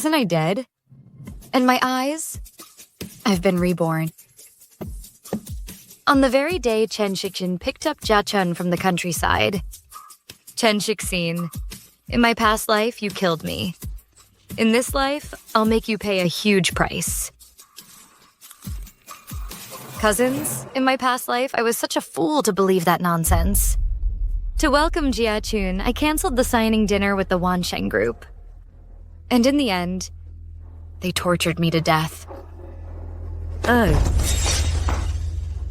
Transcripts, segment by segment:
Wasn't I dead? And my eyes? I've been reborn. On the very day Chen Shixin picked up Jia Chun from the countryside. Chen Shixin, in my past life, you killed me. In this life, I'll make you pay a huge price. Cousins, in my past life, I was such a fool to believe that nonsense. To welcome Jia Chun, I canceled the signing dinner with the Wansheng group. And in the end, they tortured me to death. Oh.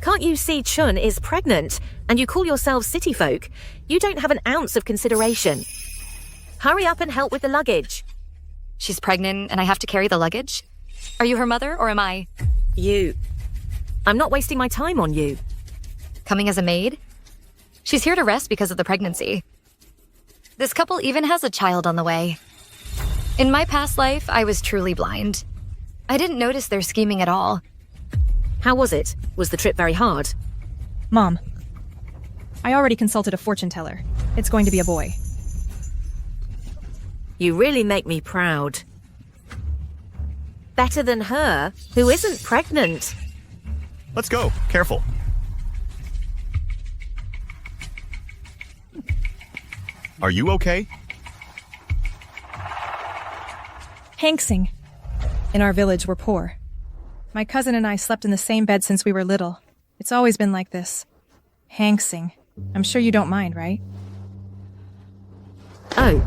Can't you see Chun is pregnant, and you call yourselves city folk? You don't have an ounce of consideration. Hurry up and help with the luggage. She's pregnant and I have to carry the luggage? Are you her mother or am I? You. I'm not wasting my time on you. Coming as a maid? She's here to rest because of the pregnancy. This couple even has a child on the way. In my past life, I was truly blind. I didn't notice their scheming at all. How was it? Was the trip very hard? Mom, I already consulted a fortune teller. It's going to be a boy. You really make me proud. Better than her, who isn't pregnant. Let's go. Careful. Are you okay? Hanksing. In our village, we're poor. My cousin and I slept in the same bed since we were little. It's always been like this. Hanksing. I'm sure you don't mind, right? Oh.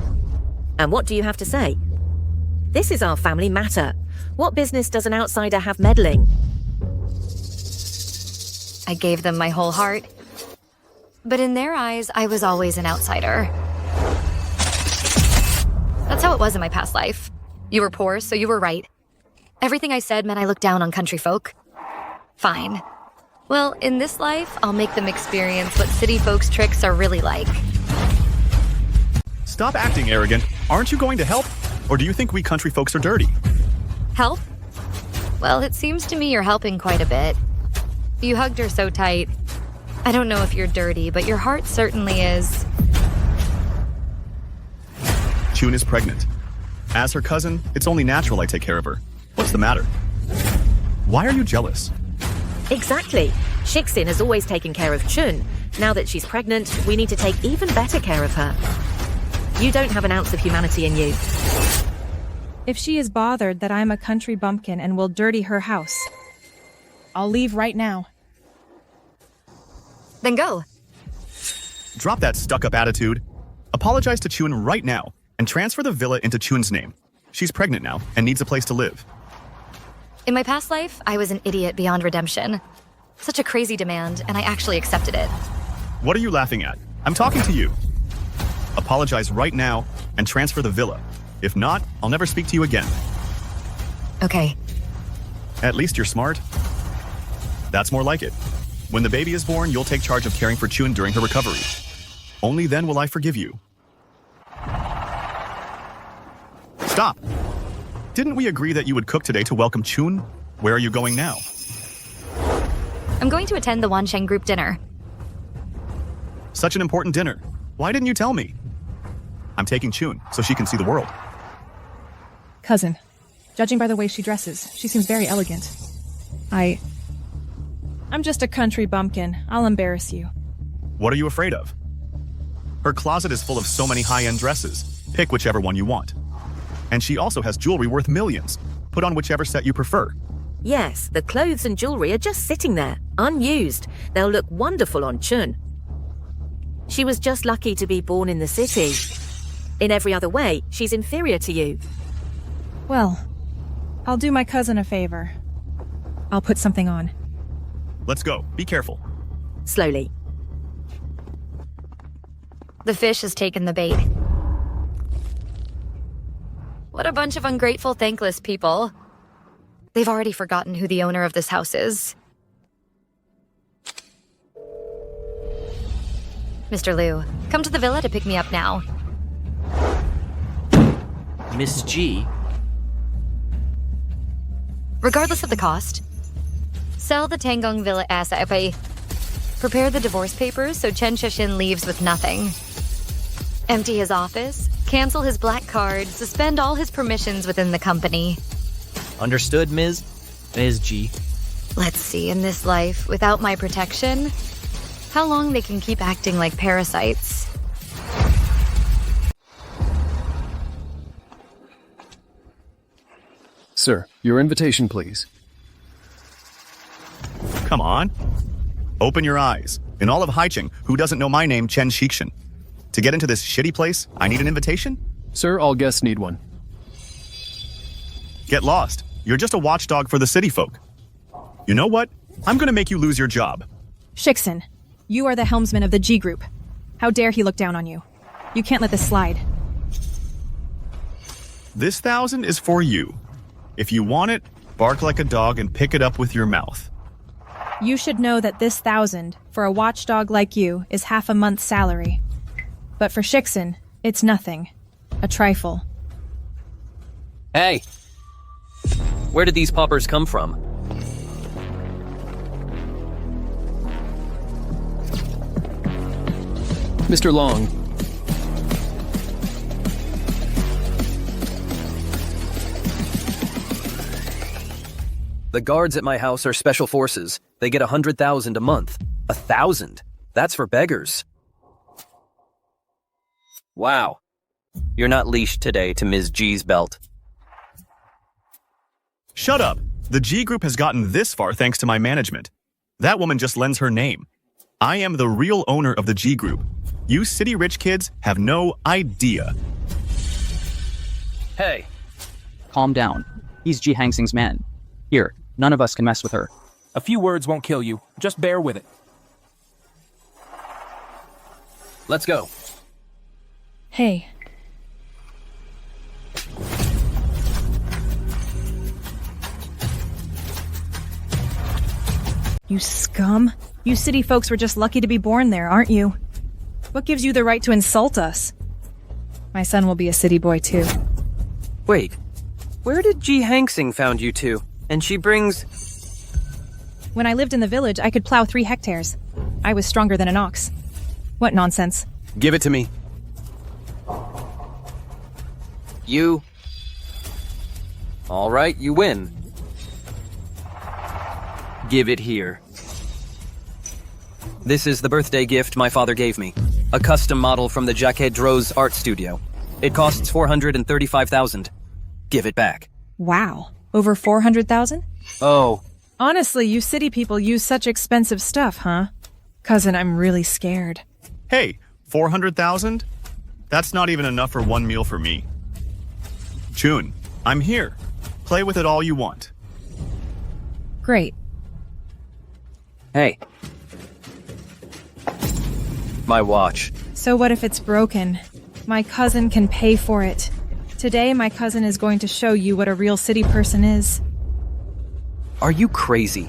And what do you have to say? This is our family matter. What business does an outsider have meddling? I gave them my whole heart. But in their eyes, I was always an outsider. That's how it was in my past life. You were poor, so you were right. Everything I said meant I looked down on country folk. Fine. Well, in this life, I'll make them experience what city folks' tricks are really like. Stop acting arrogant. Aren't you going to help? Or do you think we country folks are dirty? Help? Well, it seems to me you're helping quite a bit. You hugged her so tight. I don't know if you're dirty, but your heart certainly is. Chun is pregnant. As her cousin, it's only natural I take care of her. What's the matter? Why are you jealous? Exactly. Shixin has always taken care of Chun. Now that she's pregnant, we need to take even better care of her. You don't have an ounce of humanity in you. If she is bothered that I'm a country bumpkin and will dirty her house, I'll leave right now. Then go. Drop that stuck-up attitude. Apologize to Chun right now and transfer the villa into Chun's name. She's pregnant now and needs a place to live. In my past life, I was an idiot beyond redemption. Such a crazy demand, and I actually accepted it. What are you laughing at? I'm talking to you. Apologize right now and transfer the villa. If not, I'll never speak to you again. Okay. At least you're smart. That's more like it. When the baby is born, you'll take charge of caring for Chun during her recovery. Only then will I forgive you. Stop! Didn't we agree that you would cook today to welcome Chun? Where are you going now? I'm going to attend the Wansheng group dinner. Such an important dinner. Why didn't you tell me? I'm taking Chun so she can see the world. Cousin, judging by the way she dresses, she seems very elegant. I'm just a country bumpkin. I'll embarrass you. What are you afraid of? Her closet is full of so many high-end dresses. Pick whichever one you want. And she also has jewelry worth millions. Put on whichever set you prefer. Yes, the clothes and jewelry are just sitting there, unused. They'll look wonderful on Chun. She was just lucky to be born in the city. In every other way, she's inferior to you. Well, I'll do my cousin a favor. I'll put something on. Let's go. Be careful. Slowly. The fish has taken the bait. What a bunch of ungrateful, thankless people. They've already forgotten who the owner of this house is. Mr. Liu, come to the villa to pick me up now. Miss G? Regardless of the cost, sell the Tangong Villa ASAP. Prepare the divorce papers so Chen Shixin leaves with nothing. Empty his office, cancel his black card, suspend all his permissions within the company. Understood, Ms. G. Let's see, in this life, without my protection, how long they can keep acting like parasites. Sir, your invitation, please. Come on. Open your eyes. In all of Haicheng, who doesn't know my name, Chen Shikshan? To get into this shitty place, I need an invitation? Sir, all guests need one. Get lost. You're just a watchdog for the city folk. You know what? I'm gonna make you lose your job. Shikson, you are the helmsman of the G Group. How dare he look down on you? You can't let this slide. This 1,000 is for you. If you want it, bark like a dog and pick it up with your mouth. You should know that this 1,000, for a watchdog like you, is half a month's salary. But for Shikson, it's nothing. A trifle. Hey! Where did these paupers come from? Mr. Long. The guards at my house are special forces. They get 100,000 a month. 1,000? That's for beggars. Wow. You're not leashed today to Ms. G's belt. Shut up. The G Group has gotten this far thanks to my management. That woman just lends her name. I am the real owner of the G Group. You city rich kids have no idea. Hey. Calm down. He's Ji Hangsing's man. Here, none of us can mess with her. A few words won't kill you. Just bear with it. Let's go. Hey. You scum. You city folks were just lucky to be born there, aren't you? What gives you the right to insult us? My son will be a city boy too. Wait. Where did Ji Hangsing found you two? And she brings... When I lived in the village, I could plow 3 hectares. I was stronger than an ox. What nonsense. Give it to me. You... All right, you win. Give it here. This is the birthday gift my father gave me. A custom model from the Jacques Droz art studio. It costs 435,000. Give it back. Wow. Over 400,000? Oh. Honestly, you city people use such expensive stuff, huh? Cousin, I'm really scared. Hey, 400,000? That's not even enough for one meal for me. Chun, I'm here. Play with it all you want. Great. Hey. My watch. So what if it's broken? My cousin can pay for it. Today, my cousin is going to show you what a real city person is. Are you crazy?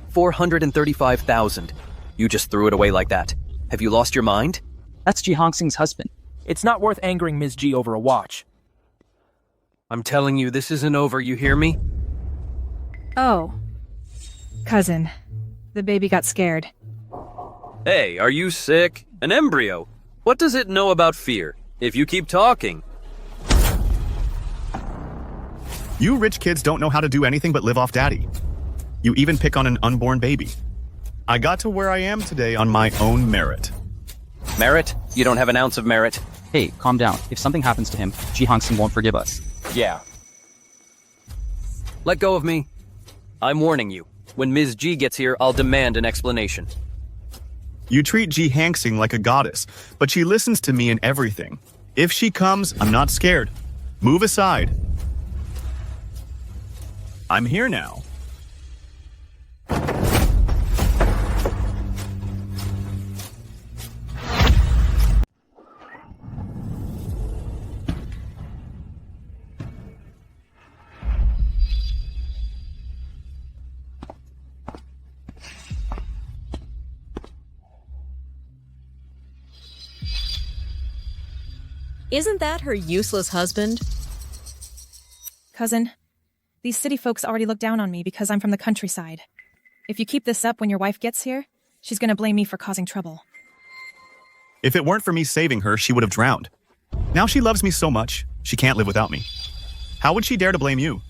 435,000. You just threw it away like that. Have you lost your mind? That's Ji Hangsing's husband. It's not worth angering Ms. G over a watch. I'm telling you, this isn't over, you hear me? Oh. Cousin. The baby got scared. Hey, are you sick? An embryo? What does it know about fear? If you keep talking. You rich kids don't know how to do anything but live off daddy. You even pick on an unborn baby. I got to where I am today on my own merit. Merit? You don't have an ounce of merit. Hey, calm down. If something happens to him, Ji Hangsing won't forgive us. Yeah. Let go of me. I'm warning you. When Ms. G gets here, I'll demand an explanation. You treat Ji Hangsing like a goddess, but she listens to me in everything. If she comes, I'm not scared. Move aside. I'm here now. Isn't that her useless husband? Cousin, these city folks already look down on me because I'm from the countryside. If you keep this up when your wife gets here, she's gonna blame me for causing trouble. If it weren't for me saving her, she would have drowned. Now she loves me so much, she can't live without me. How would she dare to blame you?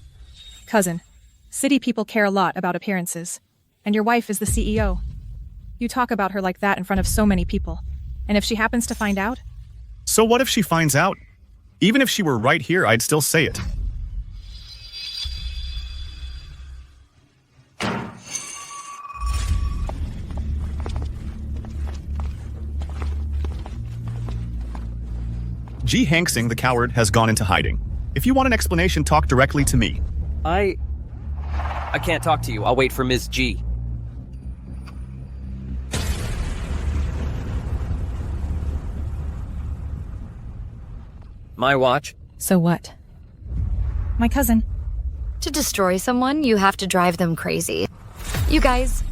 Cousin, city people care a lot about appearances. And your wife is the CEO. You talk about her like that in front of so many people. And if she happens to find out? So what if she finds out? Even if she were right here, I'd still say it. G. Hanksing, the coward, has gone into hiding. If you want an explanation, talk directly to me. I can't talk to you. I'll wait for Ms. G. My watch? So what? My cousin. To destroy someone, you have to drive them crazy. You guys,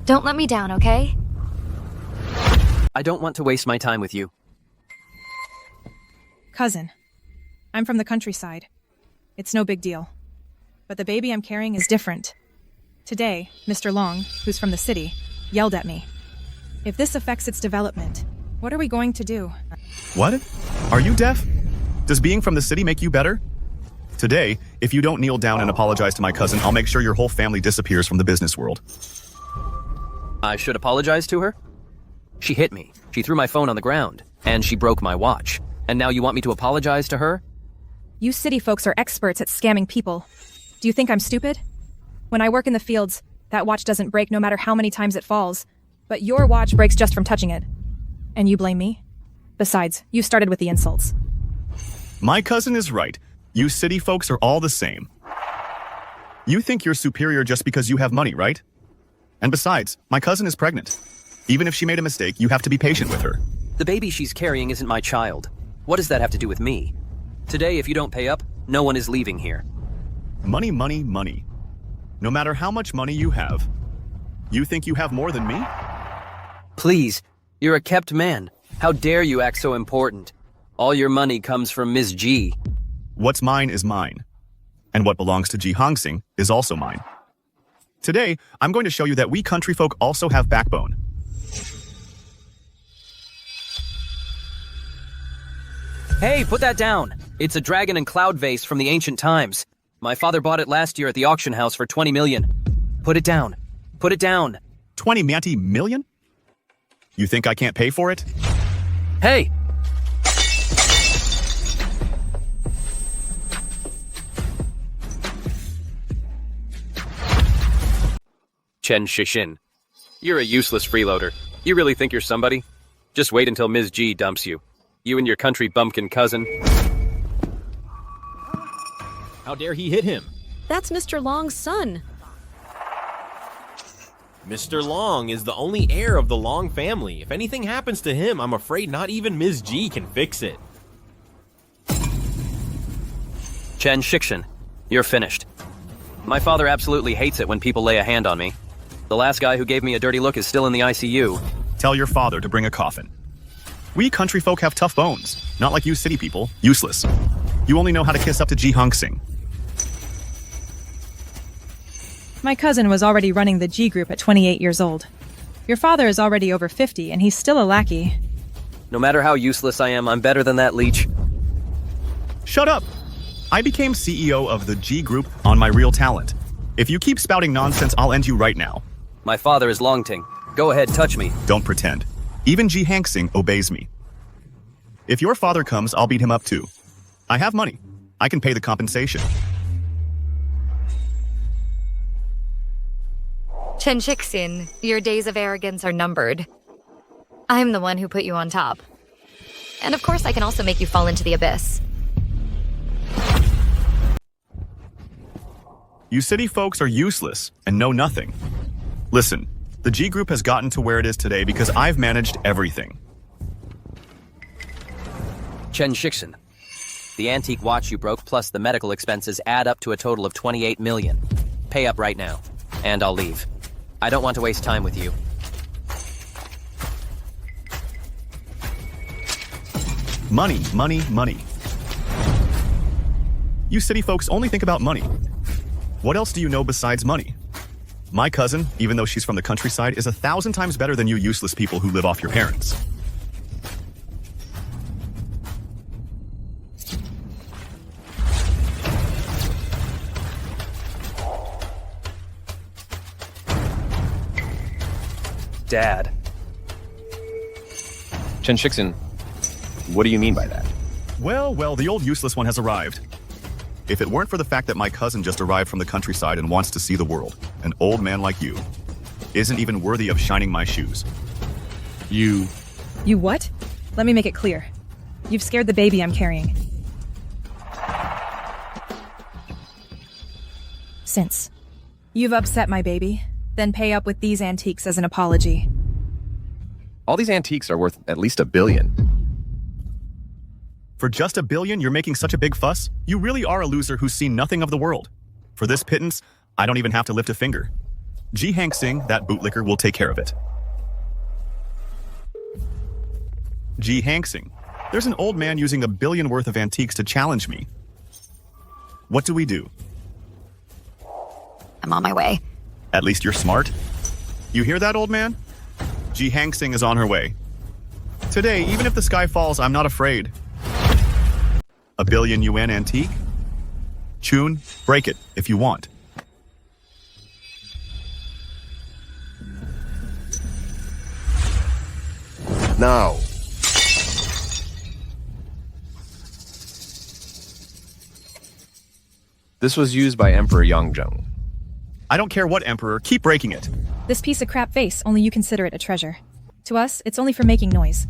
don't let me down, okay? I don't want to waste my time with you. Cousin. I'm from the countryside. It's no big deal. But the baby I'm carrying is different. Today, Mr. Long, who's from the city, yelled at me. If this affects its development, what are we going to do? What? Are you deaf? Does being from the city make you better? Today, if you don't kneel down and apologize to my cousin, I'll make sure your whole family disappears from the business world. I should apologize to her? She hit me. She threw my phone on the ground. And she broke my watch. And now you want me to apologize to her? You city folks are experts at scamming people. Do you think I'm stupid? When I work in the fields, that watch doesn't break no matter how many times it falls. But your watch breaks just from touching it. And you blame me? Besides, you started with the insults. My cousin is right. You city folks are all the same. You think you're superior just because you have money, right? And besides, my cousin is pregnant. Even if she made a mistake, you have to be patient with her. The baby she's carrying isn't my child. What does that have to do with me? Today, if you don't pay up, no one is leaving here. Money, money, money. No matter how much money you have, you think you have more than me? Please, you're a kept man. How dare you act so important? All your money comes from Ms. G. What's mine is mine. And what belongs to Ji Hongsing is also mine. Today, I'm going to show you that we country folk also have backbone. Hey, put that down. It's a dragon and cloud vase from the ancient times. My father bought it last year at the auction house for 20 million. Put it down. Put it down. 20 million? You think I can't pay for it? Hey! Chen Shishin. You're a useless freeloader. You really think you're somebody? Just wait until Ms. G dumps you. You and your country bumpkin cousin. How dare he hit him? That's Mr. Long's son. Mr. Long is the only heir of the Long family. If anything happens to him, I'm afraid not even Ms. G can fix it. Chen Shikshin, you're finished. My father absolutely hates it when people lay a hand on me. The last guy who gave me a dirty look is still in the ICU. Tell your father to bring a coffin. We country folk have tough bones, not like you city people, useless. You only know how to kiss up to Ji Hongsing. My cousin was already running the G group at 28 years old. Your father is already over 50, and he's still a lackey. No matter how useless I am, I'm better than that leech. Shut up! I became CEO of the G group on my real talent. If you keep spouting nonsense, I'll end you right now. My father is Longting. Go ahead, touch me. Don't pretend. Even Ji Hanksing obeys me. If your father comes, I'll beat him up too. I have money. I can pay the compensation. Chen Shixin, your days of arrogance are numbered. I'm the one who put you on top. And of course, I can also make you fall into the abyss. You city folks are useless and know nothing. Listen, the G group has gotten to where it is today because I've managed everything. Chen Shixin. The antique watch you broke plus the medical expenses add up to a total of 28 million. Pay up right now, and I'll leave. I don't want to waste time with you. Money, money, money. You city folks only think about money. What else do you know besides money? My cousin, even though she's from the countryside, is 1,000 times better than you useless people who live off your parents. Dad. Chen Shixin, what do you mean by that? Well, the old useless one has arrived. If it weren't for the fact that my cousin just arrived from the countryside and wants to see the world, an old man like you isn't even worthy of shining my shoes. You what? Let me make it clear. You've scared the baby I'm carrying. Since you've upset my baby, then pay up with these antiques as an apology. All these antiques are worth at least $1 billion. For just $1 billion, you're making such a big fuss? You really are a loser who's seen nothing of the world. For this pittance, I don't even have to lift a finger. Ji Hangsing, that bootlicker, will take care of it. Ji Hangsing, there's an old man using $1 billion worth of antiques to challenge me. What do we do? I'm on my way. At least you're smart. You hear that, old man? Ji Hangsing is on her way. Today, even if the sky falls, I'm not afraid. $1 billion yuan antique? Chun, break it if you want. Now. This was used by Emperor Yangzheng. I don't care what, Emperor. Keep breaking it. This piece of crap vase, only you consider it a treasure. To us, it's only for making noise.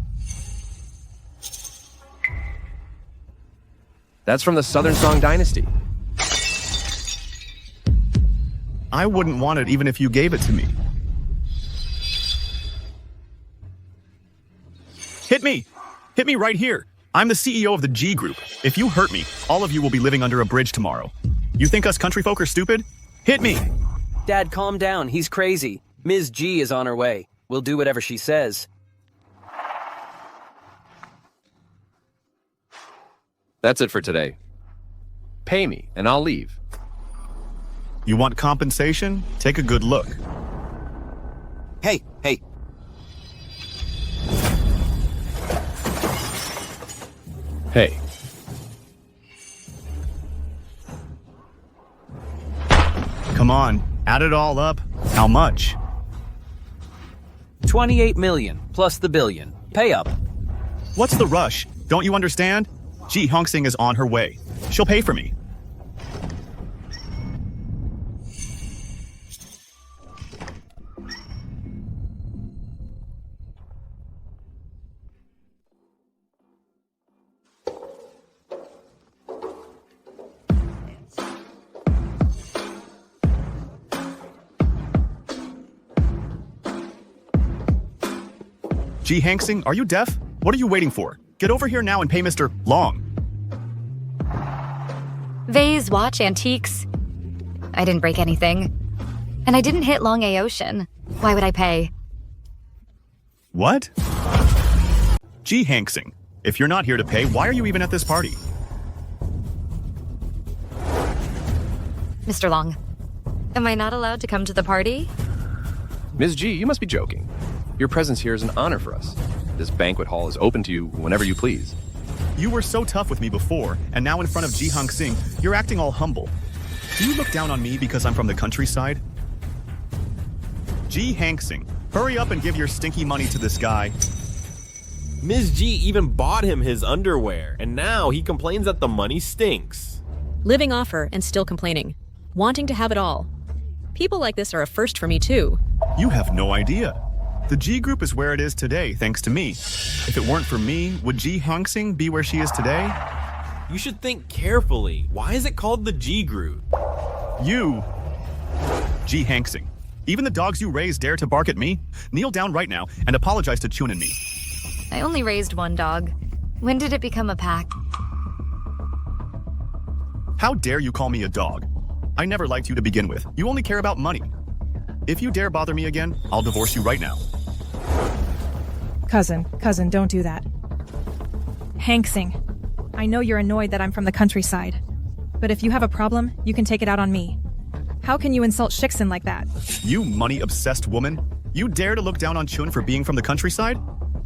That's from the Southern Song Dynasty. I wouldn't want it even if you gave it to me. Hit me! Hit me right here! I'm the CEO of the G Group. If you hurt me, all of you will be living under a bridge tomorrow. You think us country folk are stupid? Hit me! Dad, calm down. He's crazy. Ms. G is on her way. We'll do whatever she says. That's it for today. Pay me, and I'll leave. You want compensation? Take a good look. Hey. Hey. Come on, add it all up. How much? 28 million, plus the billion. Pay up. What's the rush? Don't you understand? Ji Hangsing is on her way. She'll pay for me. Ji Hangsing, are you deaf? What are you waiting for? Get over here now and pay Mr. Long. Vase, watch, antiques. I didn't break anything. And I didn't hit Long A Ocean. Why would I pay? What? Ji Hangsing, if you're not here to pay, why are you even at this party? Mr. Long, am I not allowed to come to the party? Ms. G, you must be joking. Your presence here is an honor for us. This banquet hall is open to you whenever you please. You were so tough with me before, and now in front of Ji Hangsing, you're acting all humble. Do you look down on me because I'm from the countryside? Ji Hangsing, hurry up and give your stinky money to this guy. Ms. G even bought him his underwear, and now he complains that the money stinks. Living off her and still complaining. Wanting to have it all. People like this are a first for me too. You have no idea. The G Group is where it is today, thanks to me. If it weren't for me, would Ji Hangsing be where she is today? You should think carefully. Why is it called the G Group? You, Ji Hangsing. Even the dogs you raised dare to bark at me? Kneel down right now and apologize to Chun and me. I only raised one dog. When did it become a pack? How dare you call me a dog? I never liked you to begin with. You only care about money. If you dare bother me again, I'll divorce you right now. Cousin, don't do that. Hangsing, I know you're annoyed that I'm from the countryside. But if you have a problem, you can take it out on me. How can you insult Shixin like that? You money-obsessed woman. You dare to look down on Chun for being from the countryside?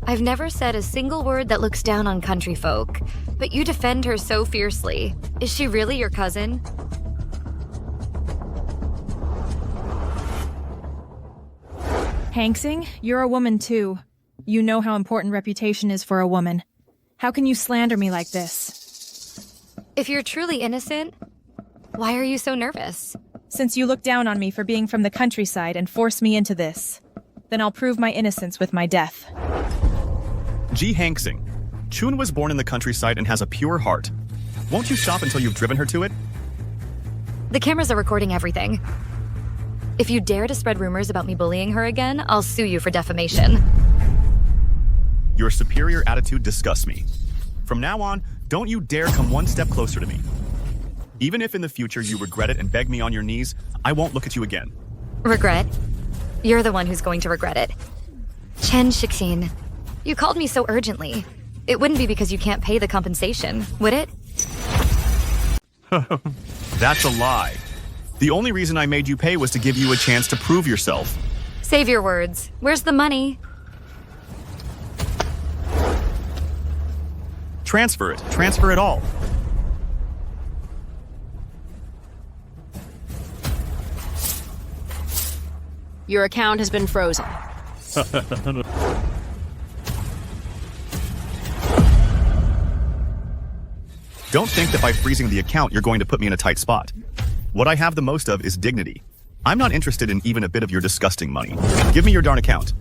I've never said a single word that looks down on country folk, but you defend her so fiercely. Is she really your cousin? Hanksing, you're a woman too. You know how important reputation is for a woman. How can you slander me like this? If you're truly innocent, why are you so nervous? Since you look down on me for being from the countryside and force me into this, then I'll prove my innocence with my death. G. Hanksing. Chun was born in the countryside and has a pure heart. Won't you stop until you've driven her to it? The cameras are recording everything. If you dare to spread rumors about me bullying her again, I'll sue you for defamation. Your superior attitude disgusts me. From now on, don't you dare come one step closer to me. Even if in the future you regret it and beg me on your knees, I won't look at you again. Regret? You're the one who's going to regret it. Chen Shixin, you called me so urgently. It wouldn't be because you can't pay the compensation, would it? That's a lie. The only reason I made you pay was to give you a chance to prove yourself. Save your words. Where's the money? Transfer it. Transfer it all. Your account has been frozen. Don't think that by freezing the account you're going to put me in a tight spot. What I have the most of is dignity. I'm not interested in even a bit of your disgusting money. Give me your darn account.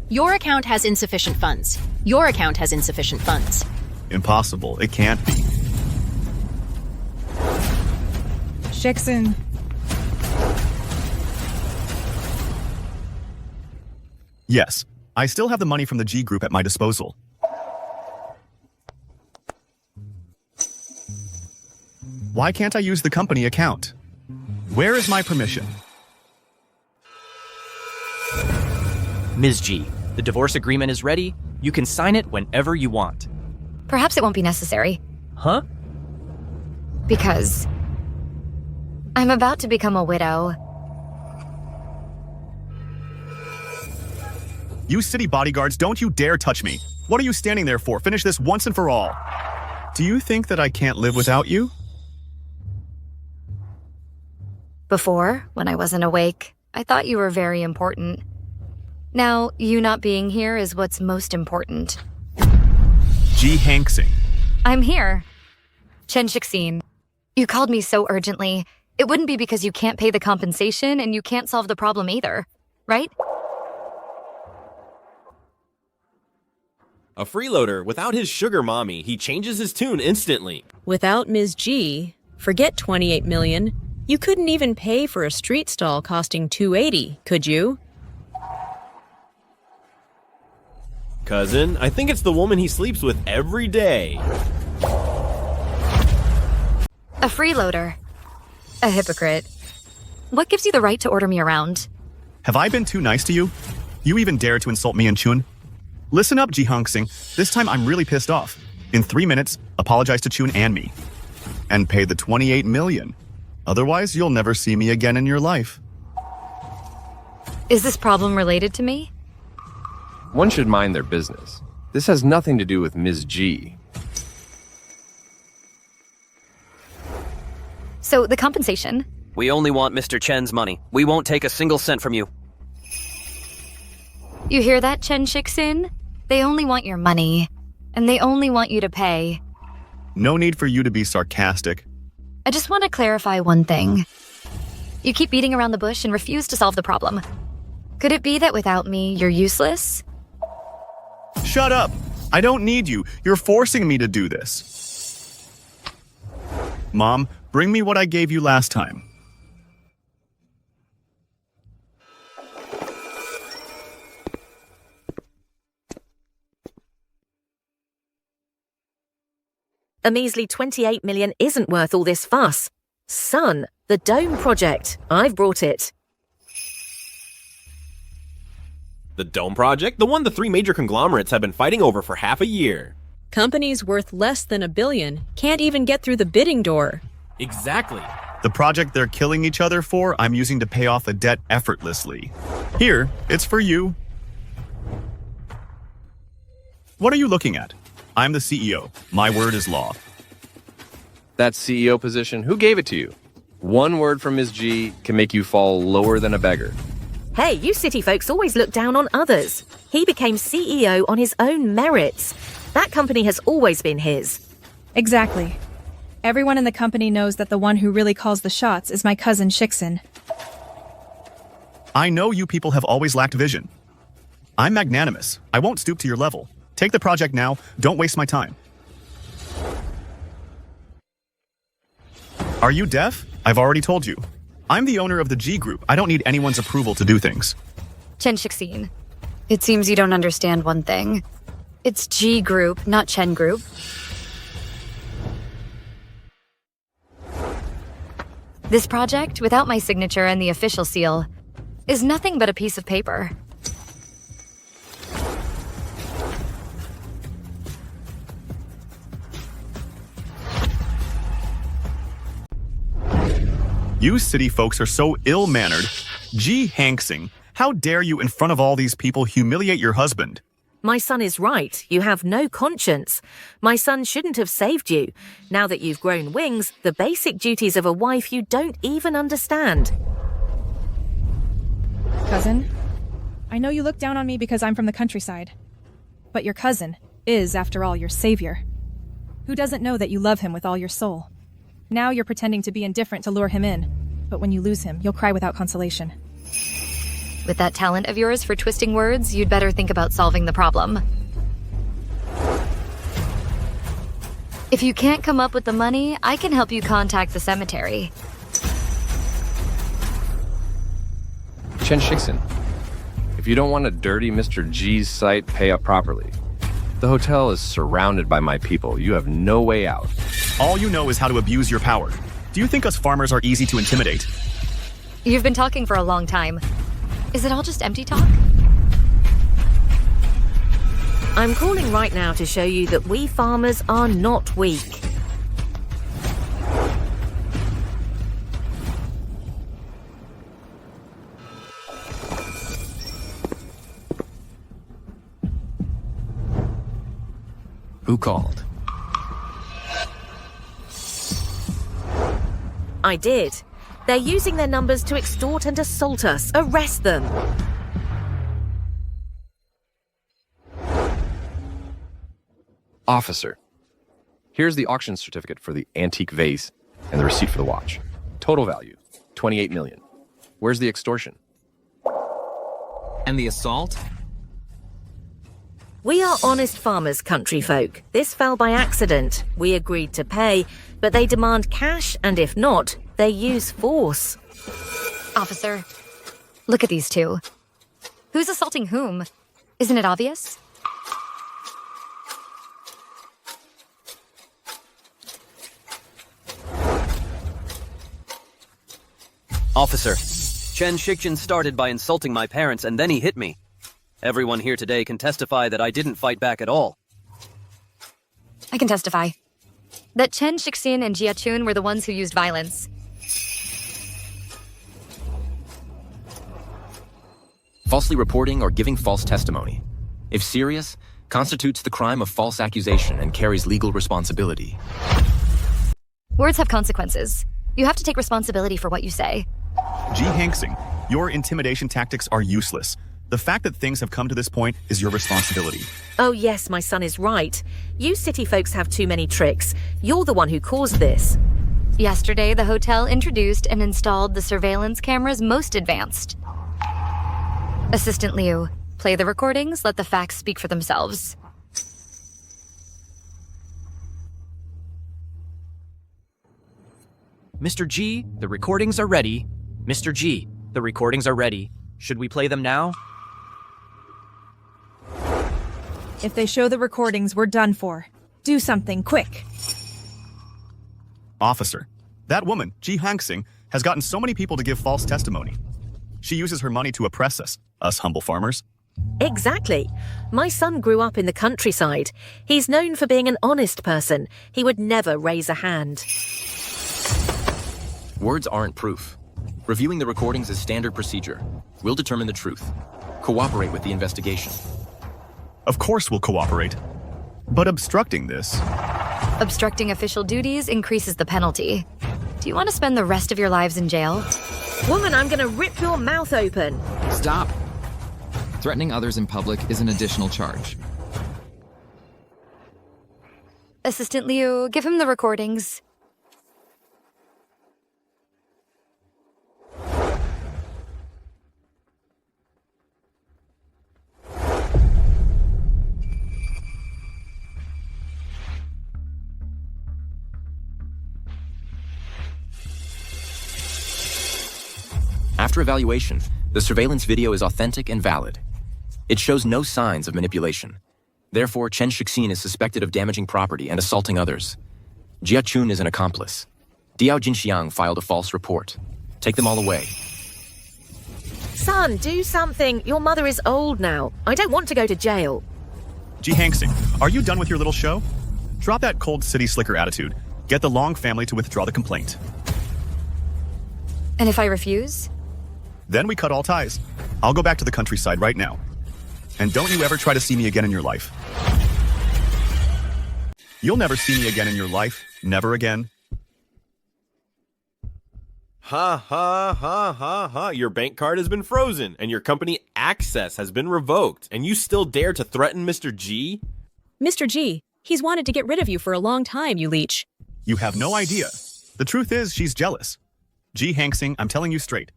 Your account has insufficient funds. Your account has insufficient funds. Impossible. It can't be. Shixin. Yes, I still have the money from the G group at my disposal. Why can't I use the company account? Where is my permission? Ms. G, the divorce agreement is ready. You can sign it whenever you want. Perhaps it won't be necessary. Huh? Because I'm about to become a widow. You city bodyguards, don't you dare touch me. What are you standing there for? Finish this once and for all. Do you think that I can't live without you? Before, when I wasn't awake, I thought you were very important. Now, you not being here is what's most important. G. Hanksing. I'm here. Chen Shixin. You called me so urgently. It wouldn't be because you can't pay the compensation and you can't solve the problem either, right? A freeloader, without his sugar mommy, he changes his tune instantly. Without Ms. G, forget 28 million. You couldn't even pay for a street stall costing 280, could you? Cousin, I think it's the woman he sleeps with every day. A freeloader. A hypocrite. What gives you the right to order me around? Have I been too nice to you? You even dare to insult me and Chun? Listen up, Ji Hanksing. This time I'm really pissed off. In 3 minutes, apologize to Chun and me. And pay the 28 million. Otherwise, you'll never see me again in your life. Is this problem related to me? One should mind their business. This has nothing to do with Ms. G. So, the compensation? We only want Mr. Chen's money. We won't take a single cent from you. You hear that, Chen Shixin? They only want your money. And they only want you to pay. No need for you to be sarcastic. I just want to clarify one thing. You keep beating around the bush and refuse to solve the problem. Could it be that without me, you're useless? Shut up! I don't need you. You're forcing me to do this. Mom, bring me what I gave you last time. A measly 28 million isn't worth all this fuss. Son, the Dome Project. I've brought it. The Dome Project? The one the 3 major conglomerates have been fighting over for half a year. Companies worth less than $1 billion can't even get through the bidding door. Exactly. The project they're killing each other for, I'm using to pay off a debt effortlessly. Here, it's for you. What are you looking at? I'm the CEO. My word is law. That CEO position, who gave it to you? One word from Ms. G can make you fall lower than a beggar. Hey, you city folks always look down on others. He became CEO on his own merits. That company has always been his. Exactly. Everyone in the company knows that the one who really calls the shots is my cousin Shixin. I know you people have always lacked vision. I'm magnanimous. I won't stoop to your level. Take the project now. Don't waste my time. Are you deaf? I've already told you. I'm the owner of the G Group. I don't need anyone's approval to do things. Chen Shixin, it seems you don't understand one thing. It's G Group, not Chen Group. This project, without my signature and the official seal, is nothing but a piece of paper. You city folks are so ill-mannered. G. Hanksing, how dare you in front of all these people humiliate your husband? My son is right. You have no conscience. My son shouldn't have saved you. Now that you've grown wings, the basic duties of a wife you don't even understand. Cousin, I know you look down on me because I'm from the countryside. But your cousin is, after all, your savior. Who doesn't know that you love him with all your soul? Now you're pretending to be indifferent to lure him in. But when you lose him, you'll cry without consolation. With that talent of yours for twisting words, you'd better think about solving the problem. If you can't come up with the money, I can help you contact the cemetery. Chen Shixin, if you don't want to dirty Mr. G's site, pay up properly. The hotel is surrounded by my people. You have no way out. All you know is how to abuse your power. Do you think us farmers are easy to intimidate? You've been talking for a long time. Is it all just empty talk? I'm calling right now to show you that we farmers are not weak. Who called? I did. They're using their numbers to extort and assault us. Arrest them. Officer, here's the auction certificate for the antique vase and the receipt for the watch. Total value, 28 million. Where's the extortion? And the assault? We are honest farmers, country folk. This fell by accident. We agreed to pay, but they demand cash, and if not, they use force. Officer, look at these two. Who's assaulting whom? Isn't it obvious? Officer, Chen Shixin started by insulting my parents and then he hit me. Everyone here today can testify that I didn't fight back at all. I can testify that Chen Shixin and Jia Chun were the ones who used violence. Falsely reporting or giving false testimony, if serious, constitutes the crime of false accusation and carries legal responsibility. Words have consequences. You have to take responsibility for what you say. G. Hanksing, your intimidation tactics are useless. The fact that things have come to this point is your responsibility. Oh yes, my son is right. You city folks have too many tricks. You're the one who caused this. Yesterday, the hotel introduced and installed the surveillance cameras most advanced. Assistant Liu, play the recordings, let the facts speak for themselves. Mr. G, the recordings are ready. Mr. G, the recordings are ready. Should we play them now? If they show the recordings, we're done for. Do something, quick. Officer, that woman, Ji Hanksing, has gotten so many people to give false testimony. She uses her money to oppress us humble farmers. Exactly. My son grew up in the countryside. He's known for being an honest person. He would never raise a hand. Words aren't proof. Reviewing the recordings is standard procedure. We'll determine the truth. Cooperate with the investigation. Of course we'll cooperate. But obstructing this... Obstructing official duties increases the penalty. Do you want to spend the rest of your lives in jail? Woman, I'm gonna rip your mouth open. Stop. Threatening others in public is an additional charge. Assistant Liu, give him the recordings. After evaluation, the surveillance video is authentic and valid. It shows no signs of manipulation. Therefore, Chen Shixin is suspected of damaging property and assaulting others. Jia Chun is an accomplice. Diao Jinxiang filed a false report. Take them all away. Son, do something. Your mother is old now. I don't want to go to jail. Ji Hangsing, are you done with your little show? Drop that cold city slicker attitude. Get the Long family to withdraw the complaint. And if I refuse? Then we cut all ties. I'll go back to the countryside right now. And don't you ever try to see me again in your life. You'll never see me again in your life. Never again. Ha ha ha ha ha. Your bank card has been frozen and your company access has been revoked. And you still dare to threaten Mr. G? Mr. G, he's wanted to get rid of you for a long time, you leech. You have no idea. The truth is, she's jealous. Ji Hangsing, I'm telling you straight.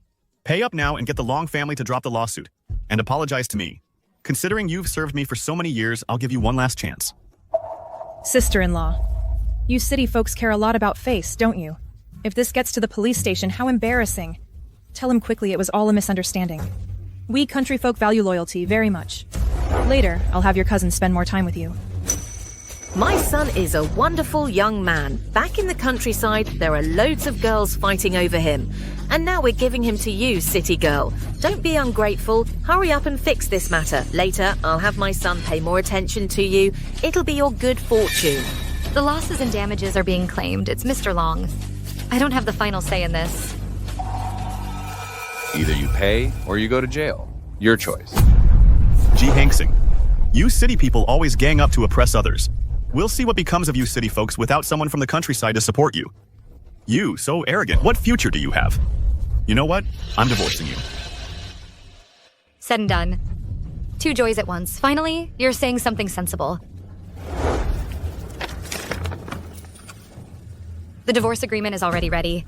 Pay up now and get the Long family to drop the lawsuit. And apologize to me. Considering you've served me for so many years, I'll give you one last chance. Sister-in-law, you city folks care a lot about face, don't you? If this gets to the police station, how embarrassing. Tell him quickly it was all a misunderstanding. We country folk value loyalty very much. Later, I'll have your cousin spend more time with you. My son is a wonderful young man. Back in the countryside, there are loads of girls fighting over him. And now we're giving him to you, city girl. Don't be ungrateful. Hurry up and fix this matter. Later, I'll have my son pay more attention to you. It'll be your good fortune. The losses and damages are being claimed. It's Mr. Long. I don't have the final say in this. Either you pay or you go to jail. Your choice. Ji Hangsing, you city people always gang up to oppress others. We'll see what becomes of you city folks without someone from the countryside to support you. You, so arrogant. What future do you have? You know what? I'm divorcing you. Said and done. Two joys at once. Finally, you're saying something sensible. The divorce agreement is already ready.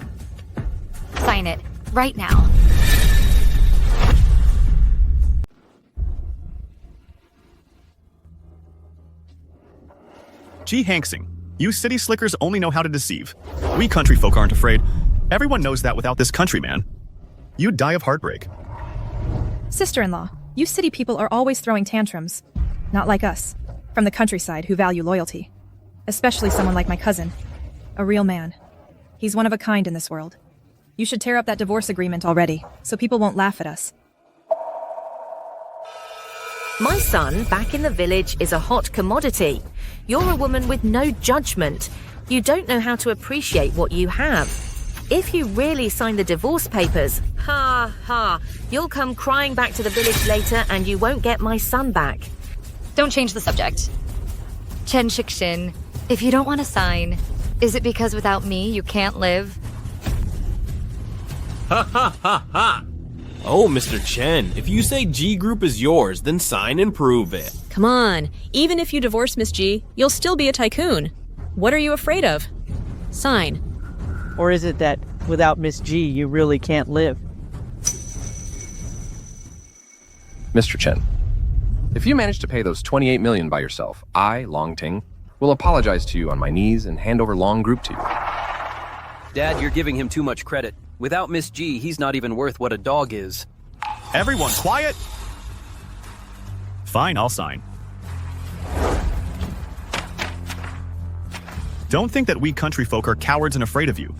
Sign it. Right now. Ji Hangsing, you city slickers only know how to deceive. We country folk aren't afraid. Everyone knows that without this countryman. You'd die of heartbreak. Sister-in-law, you city people are always throwing tantrums. Not like us, from the countryside who value loyalty. Especially someone like my cousin. A real man. He's one of a kind in this world. You should tear up that divorce agreement already, so people won't laugh at us. My son, back in the village, is a hot commodity. You're a woman with no judgment. You don't know how to appreciate what you have. If you really sign the divorce papers, ha ha, you'll come crying back to the village later and you won't get my son back. Don't change the subject. Chen Shixin, if you don't want to sign, is it because without me you can't live? Ha ha ha ha! Oh, Mr. Chen, if you say G Group is yours, then sign and prove it. Come on, even if you divorce Miss G, you'll still be a tycoon. What are you afraid of? Sign. Or is it that without Miss G, you really can't live? Mr. Chen, if you manage to pay those 28 million by yourself, I, Long Ting, will apologize to you on my knees and hand over Long Group to you. Dad, you're giving him too much credit. Without Miss G, he's not even worth what a dog is. Everyone, quiet! Fine, I'll sign. Don't think that we country folk are cowards and afraid of you.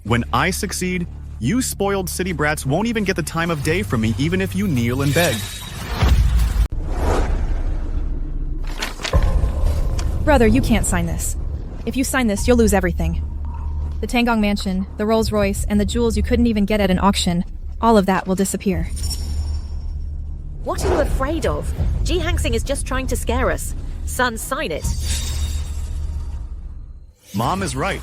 When I succeed, you spoiled city brats won't even get the time of day from me even if you kneel and beg. Brother, you can't sign this. If you sign this, you'll lose everything. The Tangong mansion, the Rolls Royce, and the jewels you couldn't even get at an auction, all of that will disappear. What are you afraid of? Ji Hangsing is just trying to scare us. Son, sign it. Mom is right.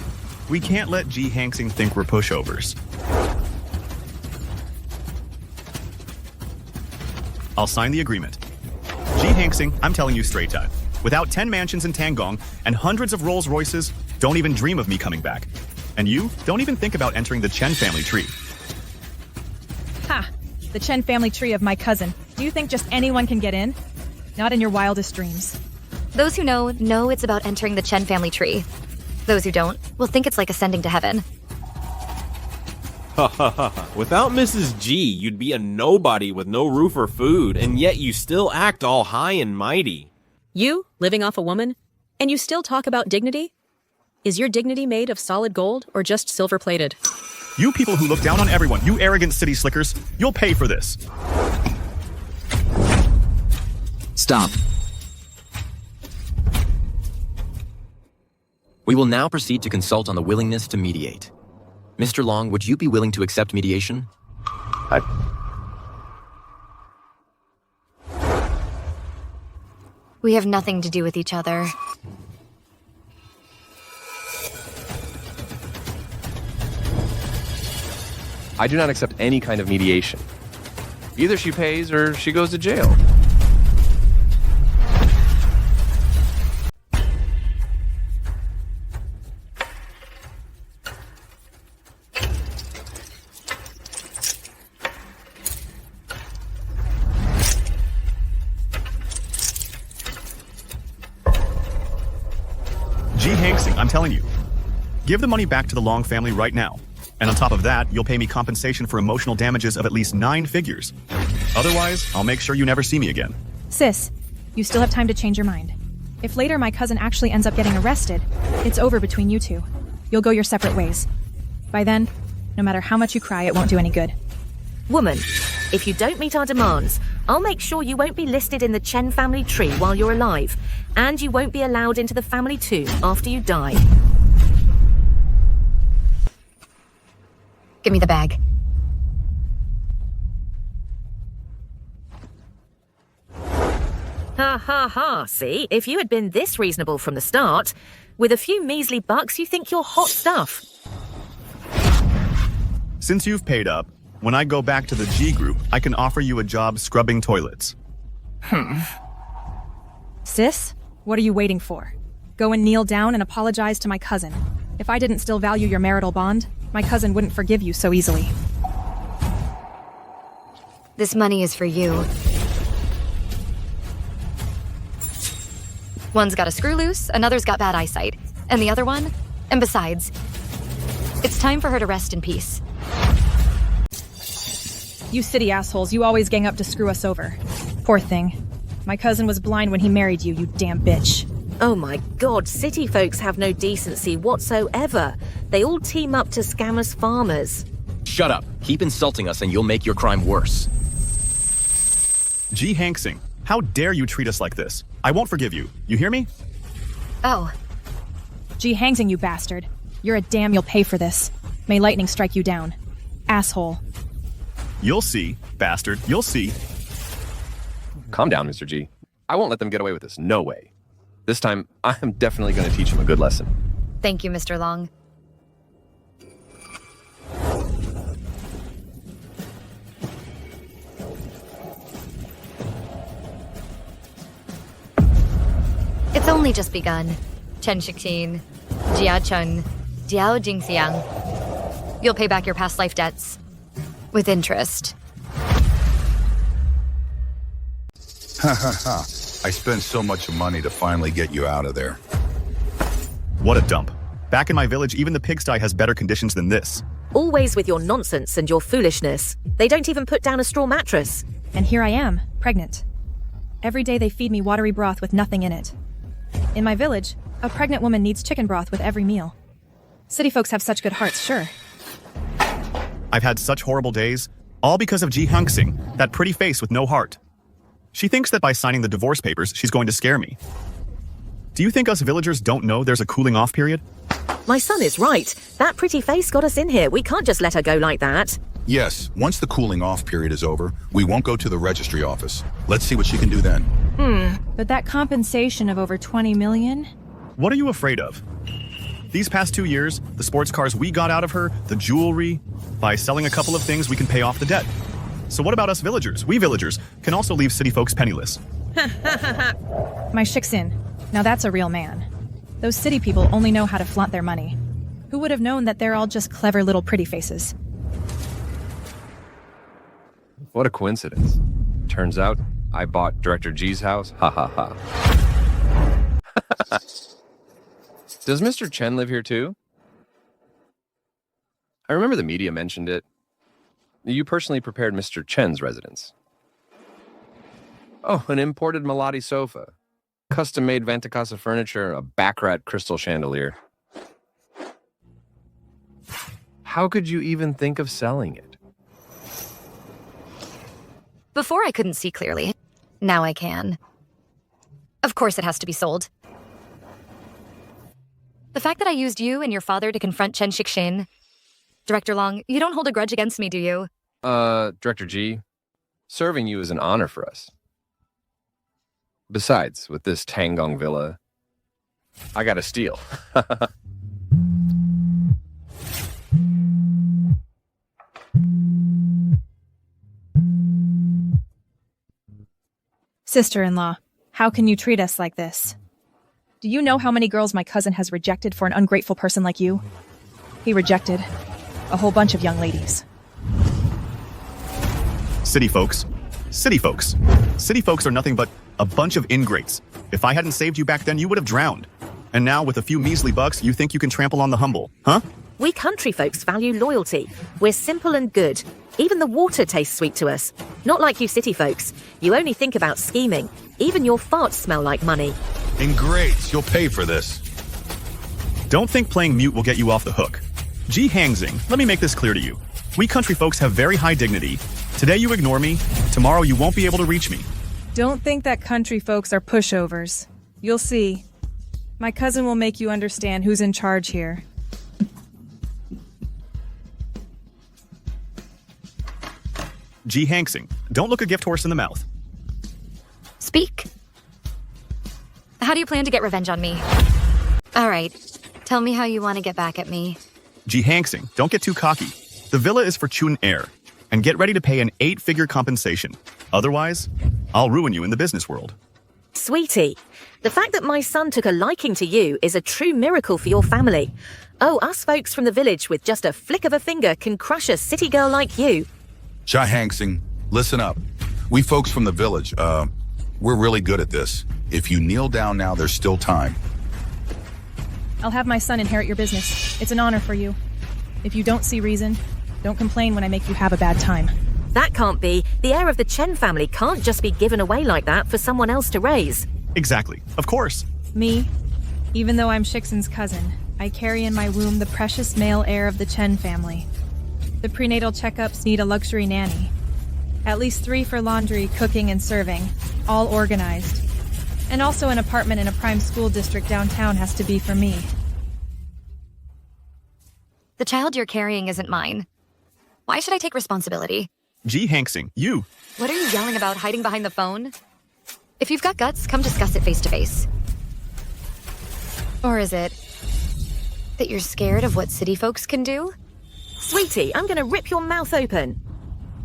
We can't let G. Hanksing think we're pushovers. I'll sign the agreement. G. Hanksing, I'm telling you straight up. Without 10 mansions in Tangong and hundreds of Rolls Royces, don't even dream of me coming back. And you, don't even think about entering the Chen family tree. Ha! The Chen family tree of my cousin. Do you think just anyone can get in? Not in your wildest dreams. Those who know it's about entering the Chen family tree. Those who don't will think it's like ascending to heaven. Ha ha ha. Without Mrs. G, you'd be a nobody with no roof or food, and yet you still act all high and mighty. You, living off a woman? And you still talk about dignity? Is your dignity made of solid gold or just silver-plated? You people who look down on everyone, you arrogant city slickers, you'll pay for this. Stop. We will now proceed to consult on the willingness to mediate. Mr. Long, would you be willing to accept mediation? We have nothing to do with each other. I do not accept any kind of mediation. Either she pays or she goes to jail. G. Hanksing, I'm telling you. Give the money back to the Long family right now. And on top of that, you'll pay me compensation for emotional damages of at least 9 figures. Otherwise, I'll make sure you never see me again. Sis, you still have time to change your mind. If later my cousin actually ends up getting arrested, it's over between you two. You'll go your separate ways. By then, no matter how much you cry, it won't do any good. Woman, if you don't meet our demands, I'll make sure you won't be listed in the Chen family tree while you're alive, and you won't be allowed into the family tomb after you die. Give me the bag. Ha ha ha, see? If you had been this reasonable from the start, with a few measly bucks, you think you're hot stuff. Since you've paid up, when I go back to the G group, I can offer you a job scrubbing toilets. Sis, what are you waiting for? Go and kneel down and apologize to my cousin. If I didn't still value your marital bond, my cousin wouldn't forgive you so easily. This money is for you. One's got a screw loose, another's got bad eyesight, and the other one? And besides, it's time for her to rest in peace. You city assholes, you always gang up to screw us over. Poor thing. My cousin was blind when he married you, you damn bitch. Oh my god, city folks have no decency whatsoever. They all team up to scam us farmers. Shut up. Keep insulting us and you'll make your crime worse. G. Hanksing, how dare you treat us like this? I won't forgive you. You hear me? Oh. G. Hanksing, you bastard. You're a damn, you'll pay for this. May lightning strike you down. Asshole. You'll see, bastard. You'll see. Calm down, Mr. G. I won't let them get away with this. No way. This time, I am definitely going to teach him a good lesson. Thank you, Mr. Long. It's only just begun. Chen Shixin, Jia Chun, Diao Jingxiang. You'll pay back your past life debts. With interest. Ha ha ha. I spent so much money to finally get you out of there. What a dump. Back in my village, even the pigsty has better conditions than this. Always with your nonsense and your foolishness. They don't even put down a straw mattress. And here I am, pregnant. Every day they feed me watery broth with nothing in it. In my village, a pregnant woman needs chicken broth with every meal. City folks have such good hearts, sure. I've had such horrible days, all because of Ji Hanksing, that pretty face with no heart. She thinks that by signing the divorce papers, she's going to scare me. Do you think us villagers don't know there's a cooling off period? My son is right. That pretty face got us in here. We can't just let her go like that. Yes, once the cooling off period is over, we won't go to the registry office. Let's see what she can do then. But that compensation of over 20 million? What are you afraid of? These past 2 years, the sports cars we got out of her, the jewelry, by selling a couple of things we can pay off the debt. So what about us villagers? We villagers can also leave city folks penniless. My Shixin. Now that's a real man. Those city people only know how to flaunt their money. Who would have known that they're all just clever little pretty faces? What a coincidence. Turns out I bought Director G's house. Ha ha ha. Does Mr. Chen live here too? I remember the media mentioned it. You personally prepared Mr. Chen's residence. Oh, an imported Malati sofa. Custom-made Vantacasa furniture, a Baccarat crystal chandelier. How could you even think of selling it? Before I couldn't see clearly. Now I can. Of course it has to be sold. The fact that I used you and your father to confront Chen Shixin. Director Long, you don't hold a grudge against me, do you? Director G, serving you is an honor for us. Besides, with this Tangong villa, I got a steal. Sister-in-law, how can you treat us like this? Do you know how many girls my cousin has rejected for an ungrateful person like you? He rejected a whole bunch of young ladies. City folks. City folks. City folks are nothing but a bunch of ingrates. If I hadn't saved you back then, you would have drowned. And now, with a few measly bucks, you think you can trample on the humble, huh? We country folks value loyalty. We're simple and good. Even the water tastes sweet to us. Not like you city folks. You only think about scheming. Even your farts smell like money. Ingrates, you'll pay for this. Don't think playing mute will get you off the hook. Ji Hangzing, let me make this clear to you. We country folks have very high dignity. Today you ignore me, tomorrow you won't be able to reach me. Don't think that country folks are pushovers. You'll see. My cousin will make you understand who's in charge here. Ji Hangzing, don't look a gift horse in the mouth. Speak. How do you plan to get revenge on me? All right, tell me how you want to get back at me. Ji Hangzing, don't get too cocky. The villa is for Chun Air, and get ready to pay an 8-figure compensation. Otherwise, I'll ruin you in the business world. Sweetie, the fact that my son took a liking to you is a true miracle for your family. Oh, us folks from the village with just a flick of a finger can crush a city girl like you. Jai Hangzing, listen up. We folks from the village, we're really good at this. If you kneel down now, there's still time. I'll have my son inherit your business. It's an honor for you. If you don't see reason, don't complain when I make you have a bad time. That can't be. The heir of the Chen family can't just be given away like that for someone else to raise. Exactly. Of course. Me? Even though I'm Shixin's cousin, I carry in my womb the precious male heir of the Chen family. The prenatal checkups need a luxury nanny. At least 3 for laundry, cooking, and serving. All organized. And also an apartment in a prime school district downtown has to be for me. The child you're carrying isn't mine. Why should I take responsibility? Ji Hangzing, you. What are you yelling about hiding behind the phone? If you've got guts, come discuss it face to face. Or is it that you're scared of what city folks can do? Sweetie, I'm gonna rip your mouth open.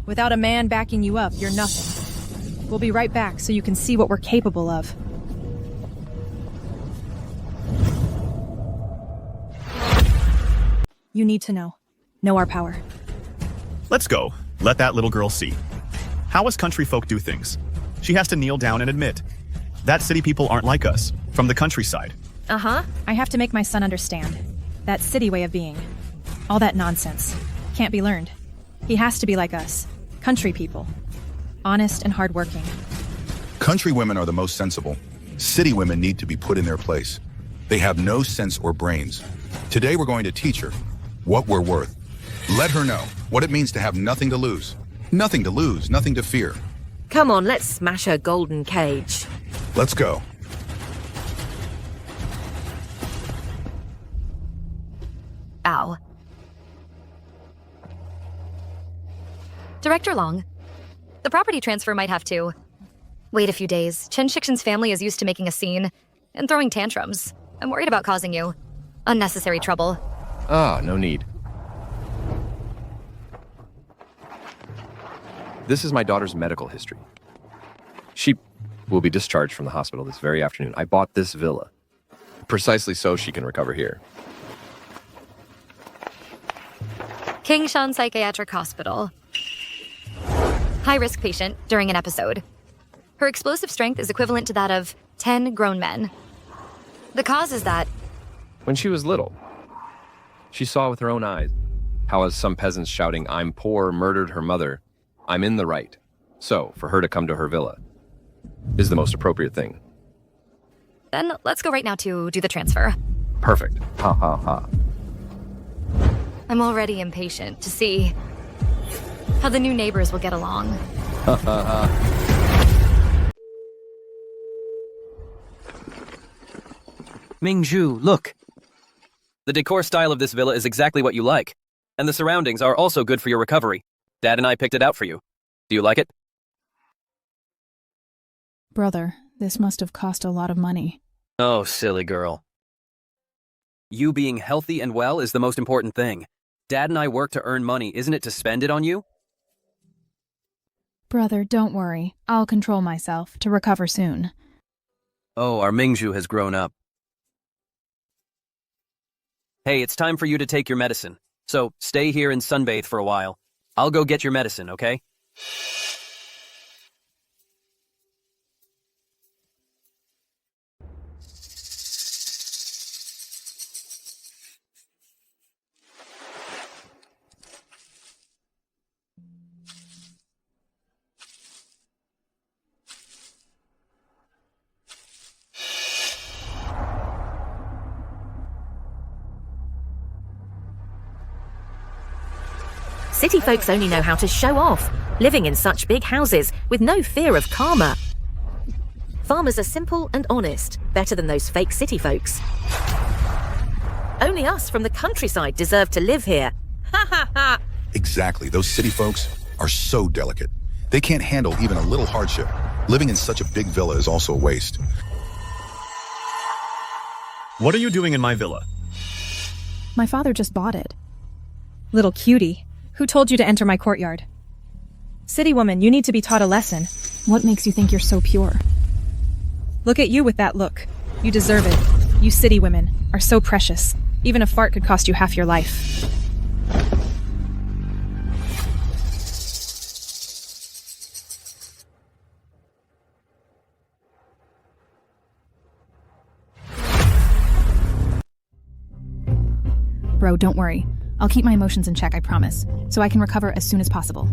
Without a man backing you up, you're nothing. We'll be right back so you can see what we're capable of. You need to know. Know our power. Let's go. Let that little girl see. How us country folk do things. She has to kneel down and admit. That city people aren't like us, from the countryside. Uh-huh. I have to make my son understand. That city way of being. All that nonsense. Can't be learned. He has to be like us. Country people. Honest and hardworking. Country women are the most sensible. City women need to be put in their place. They have no sense or brains. Today we're going to teach her what we're worth. Let her know what it means to have nothing to lose. Nothing to lose, nothing to fear. Come on, let's smash her golden cage. Let's go. Ow. Director Long, the property transfer might have to wait a few days. Chen Shixin's family is used to making a scene and throwing tantrums. I'm worried about causing you. Unnecessary trouble. Ah, no need. This is my daughter's medical history. She will be discharged from the hospital this very afternoon. I bought this villa precisely so she can recover here. King Shan Psychiatric Hospital. High-risk patient during an episode. Her explosive strength is equivalent to that of 10 grown men. The cause is that... When she was little, she saw with her own eyes how, as some peasants shouting, "I'm poor," murdered her mother. I'm in the right. So, for her to come to her villa is the most appropriate thing. Then let's go right now to do the transfer. Perfect. Ha ha ha. I'm already impatient to see how the new neighbors will get along. Ha ha ha. Mingzhu, look. The decor style of this villa is exactly what you like, and the surroundings are also good for your recovery. Dad and I picked it out for you. Do you like it? Brother, this must have cost a lot of money. Oh, silly girl. You being healthy and well is the most important thing. Dad and I work to earn money, isn't it to spend it on you? Brother, don't worry. I'll control myself to recover soon. Oh, our Mingzhu has grown up. Hey, it's time for you to take your medicine. So, stay here and sunbathe for a while. I'll go get your medicine, okay? City folks only know how to show off, living in such big houses with no fear of karma. Farmers are simple and honest, better than those fake city folks. Only us from the countryside deserve to live here. Ha ha ha! Exactly. Those city folks are so delicate. They can't handle even a little hardship. Living in such a big villa is also a waste. What are you doing in my villa? My father just bought it. Little cutie. Who told you to enter my courtyard? City woman, you need to be taught a lesson. What makes you think you're so pure? Look at you with that look. You deserve it. You city women are so precious. Even a fart could cost you half your life. Bro, don't worry. I'll keep my emotions in check, I promise, so I can recover as soon as possible.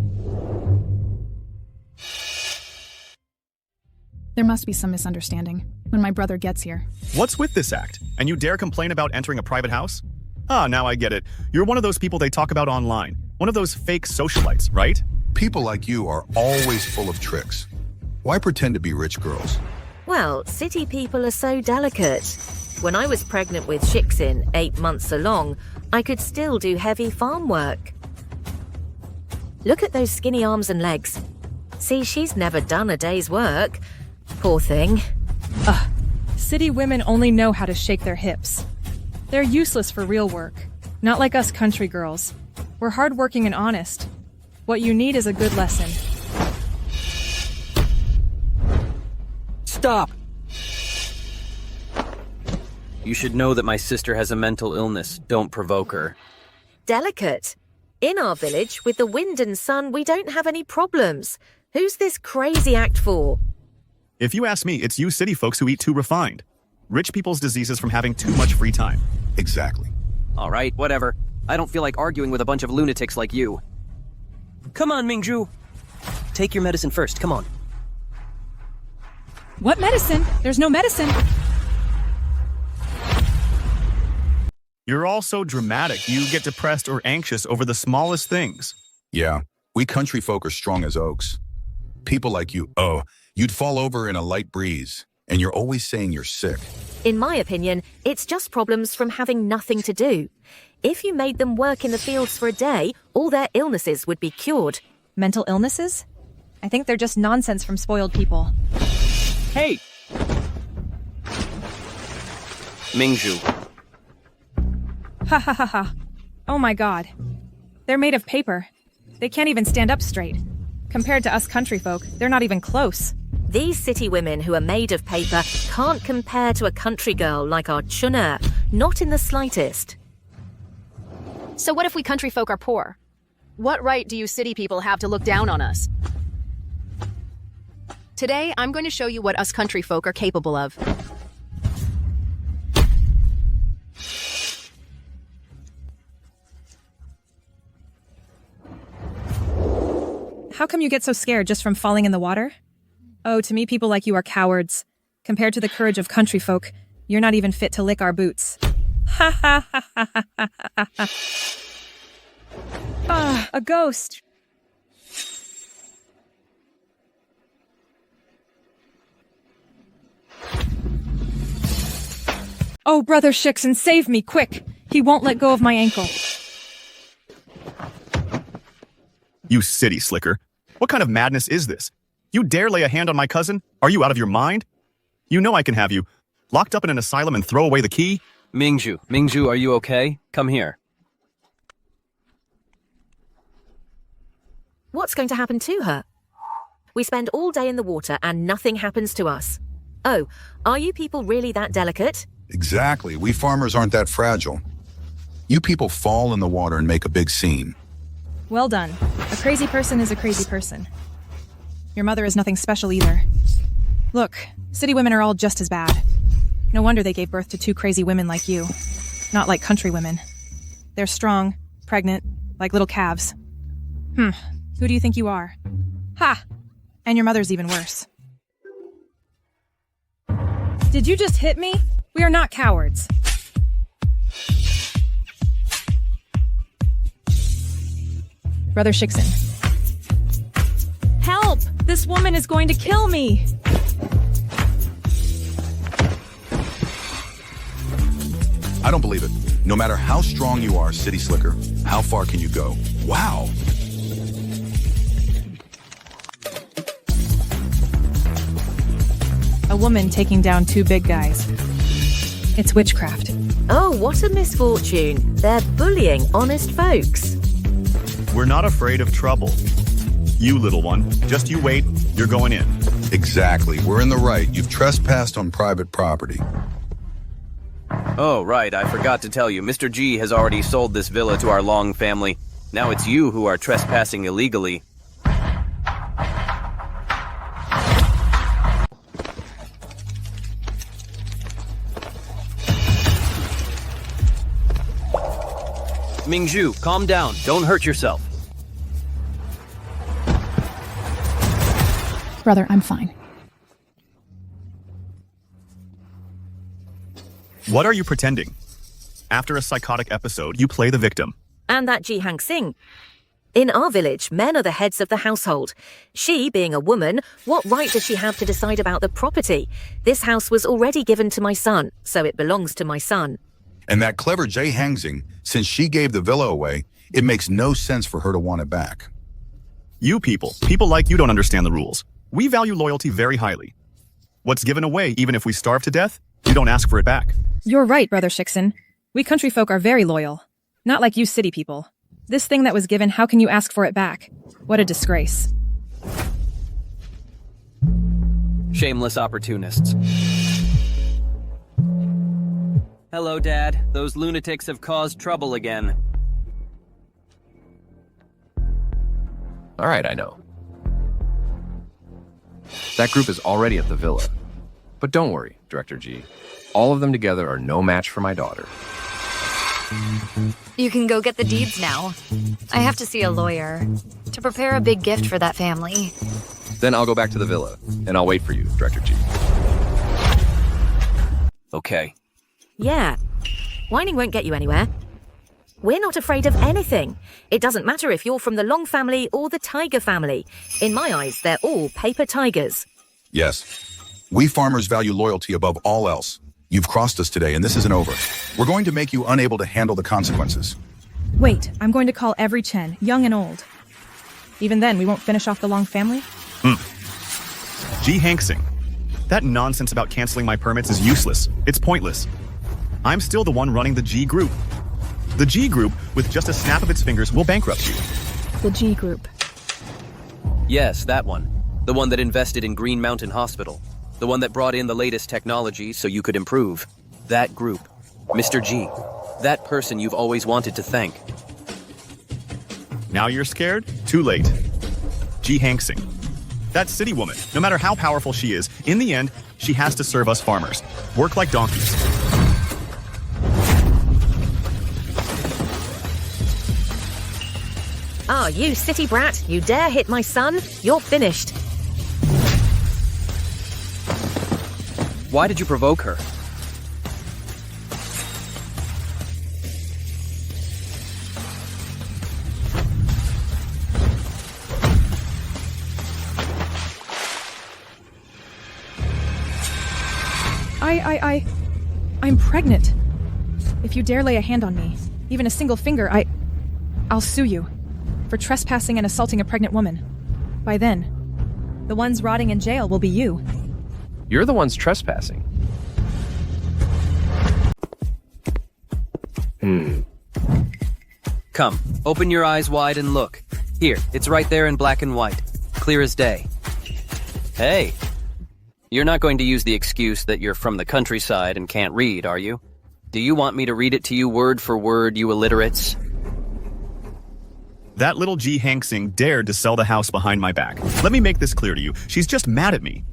There must be some misunderstanding when my brother gets here. What's with this act? And you dare complain about entering a private house? Ah, now I get it. You're one of those people they talk about online. One of those fake socialites, right? People like you are always full of tricks. Why pretend to be rich girls? Well, city people are so delicate. When I was pregnant with Shixin 8 months along, I could still do heavy farm work. Look at those skinny arms and legs. See, she's never done a day's work. Poor thing. Ugh. City women only know how to shake their hips. They're useless for real work. Not like us country girls. We're hardworking and honest. What you need is a good lesson. Stop! You should know that my sister has a mental illness. Don't provoke her. Delicate. In our village, with the wind and sun, we don't have any problems. Who's this crazy act for? If you ask me, it's you city folks who eat too refined. Rich people's diseases from having too much free time. Exactly. All right, whatever. I don't feel like arguing with a bunch of lunatics like you. Come on, Mingzhu. Take your medicine first, come on. What medicine? There's no medicine. You're all so dramatic. You get depressed or anxious over the smallest things. Yeah, we country folk are strong as oaks. People like you, you'd fall over in a light breeze, and you're always saying you're sick. In my opinion, it's just problems from having nothing to do. If you made them work in the fields for a day, all their illnesses would be cured. Mental illnesses? I think they're just nonsense from spoiled people. Hey! Mingzhu. Ha ha ha ha. Oh my god. They're made of paper. They can't even stand up straight. Compared to us country folk, they're not even close. These city women who are made of paper can't compare to a country girl like our Chun'er, not in the slightest. So what if we country folk are poor? What right do you city people have to look down on us? Today, I'm going to show you what us country folk are capable of. How come you get so scared just from falling in the water? Oh, to me, people like you are cowards. Compared to the courage of country folk, you're not even fit to lick our boots. Ha ha ha ha ha ha ha. Ah, a ghost. Oh, Brother Shixon, save me, quick! He won't let go of my ankle. You city slicker. What kind of madness is this? You dare lay a hand on my cousin? Are you out of your mind? You know I can have you locked up in an asylum and throw away the key? Mingju, are you okay? Come here. What's going to happen to her? We spend all day in the water and nothing happens to us. Oh, are you people really that delicate? Exactly. We farmers aren't that fragile. You people fall in the water and make a big scene. Well done. A crazy person is a crazy person. Your mother is nothing special either. Look, city women are all just as bad. No wonder they gave birth to two crazy women like you. Not like country women. They're strong, pregnant, like little calves. Who do you think you are? Ha! And your mother's even worse. Did you just hit me? We are not cowards. Brother Shixon. Help! This woman is going to kill me! I don't believe it. No matter how strong you are, City Slicker, how far can you go? Wow! A woman taking down two big guys. It's witchcraft. Oh, what a misfortune. They're bullying honest folks. We're not afraid of trouble. You little one, just you wait, you're going in. Exactly, we're in the right. You've trespassed on private property. Oh, right, I forgot to tell you, Mr. G has already sold this villa to our Long family. Now it's you who are trespassing illegally. Mingju, calm down. Don't hurt yourself. Brother, I'm fine. What are you pretending? After a psychotic episode, you play the victim. And that Ji Hang Sing. In our village, men are the heads of the household. She, being a woman, what right does she have to decide about the property? This house was already given to my son, so it belongs to my son. And that clever Jay Hangsing, since she gave the villa away, it makes no sense for her to want it back. You people like you don't understand the rules. We value loyalty very highly. What's given away, even if we starve to death, you don't ask for it back. You're right, Brother Shixon. We country folk are very loyal. Not like you city people. This thing that was given, how can you ask for it back? What a disgrace. Shameless opportunists. Hello, Dad. Those lunatics have caused trouble again. All right, I know. That group is already at the villa. But don't worry, Director G. All of them together are no match for my daughter. You can go get the deeds now. I have to see a lawyer to prepare a big gift for that family. Then I'll go back to the villa, and I'll wait for you, Director G. Okay. Yeah. Whining won't get you anywhere. We're not afraid of anything. It doesn't matter if you're from the Long family or the Tiger family. In my eyes, they're all paper tigers. Yes. We farmers value loyalty above all else. You've crossed us today, and this isn't over. We're going to make you unable to handle the consequences. Wait, I'm going to call every Chen, young and old. Even then, we won't finish off the Long family? Ji Hanksing. That nonsense about canceling my permits is useless. It's pointless. I'm still the one running the G group. The G group, with just a snap of its fingers, will bankrupt you. The G group. Yes, that one. The one that invested in Green Mountain Hospital. The one that brought in the latest technology so you could improve. That group. Mr. G. That person you've always wanted to thank. Now you're scared? Too late. G Hanksing. That city woman, no matter how powerful she is, in the end, she has to serve us farmers. Work like donkeys. Ah, you city brat, you dare hit my son? You're finished. Why did you provoke her? I'm pregnant. If you dare lay a hand on me, even a single finger, I'll sue you for trespassing and assaulting a pregnant woman. By then, the ones rotting in jail will be you. You're the ones trespassing. Come, open your eyes wide and look. Here, it's right there in black and white. Clear as day. Hey, you're not going to use the excuse that you're from the countryside and can't read, are you? Do you want me to read it to you word for word, you illiterates? That little G Hanksing dared to sell the house behind my back. Let me make this clear to you. She's just mad at me.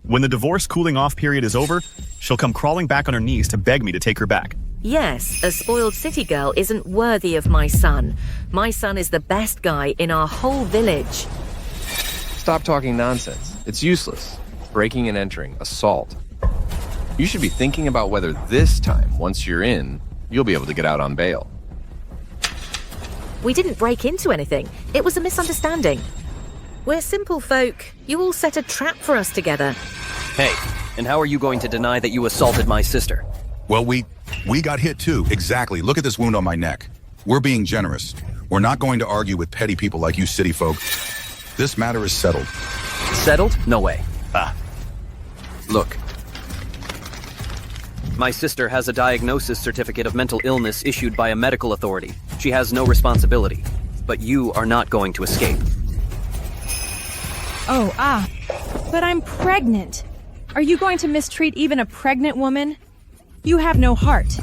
When the divorce cooling off period is over, she'll come crawling back on her knees to beg me to take her back. Yes, a spoiled city girl isn't worthy of my son. My son is the best guy in our whole village. Stop talking nonsense. It's useless. Breaking and entering, assault. You should be thinking about whether this time, once you're in, you'll be able to get out on bail. We didn't break into anything. It was a misunderstanding. We're simple folk. You all set a trap for us together. Hey, and how are you going to deny that you assaulted my sister? Well, we got hit too. Exactly. Look at this wound on my neck. We're being generous. We're not going to argue with petty people like you city folk. This matter is settled. Settled? No way. Look. My sister has a diagnosis certificate of mental illness issued by a medical authority. She has no responsibility. But you are not going to escape. But I'm pregnant. Are you going to mistreat even a pregnant woman? You have no heart.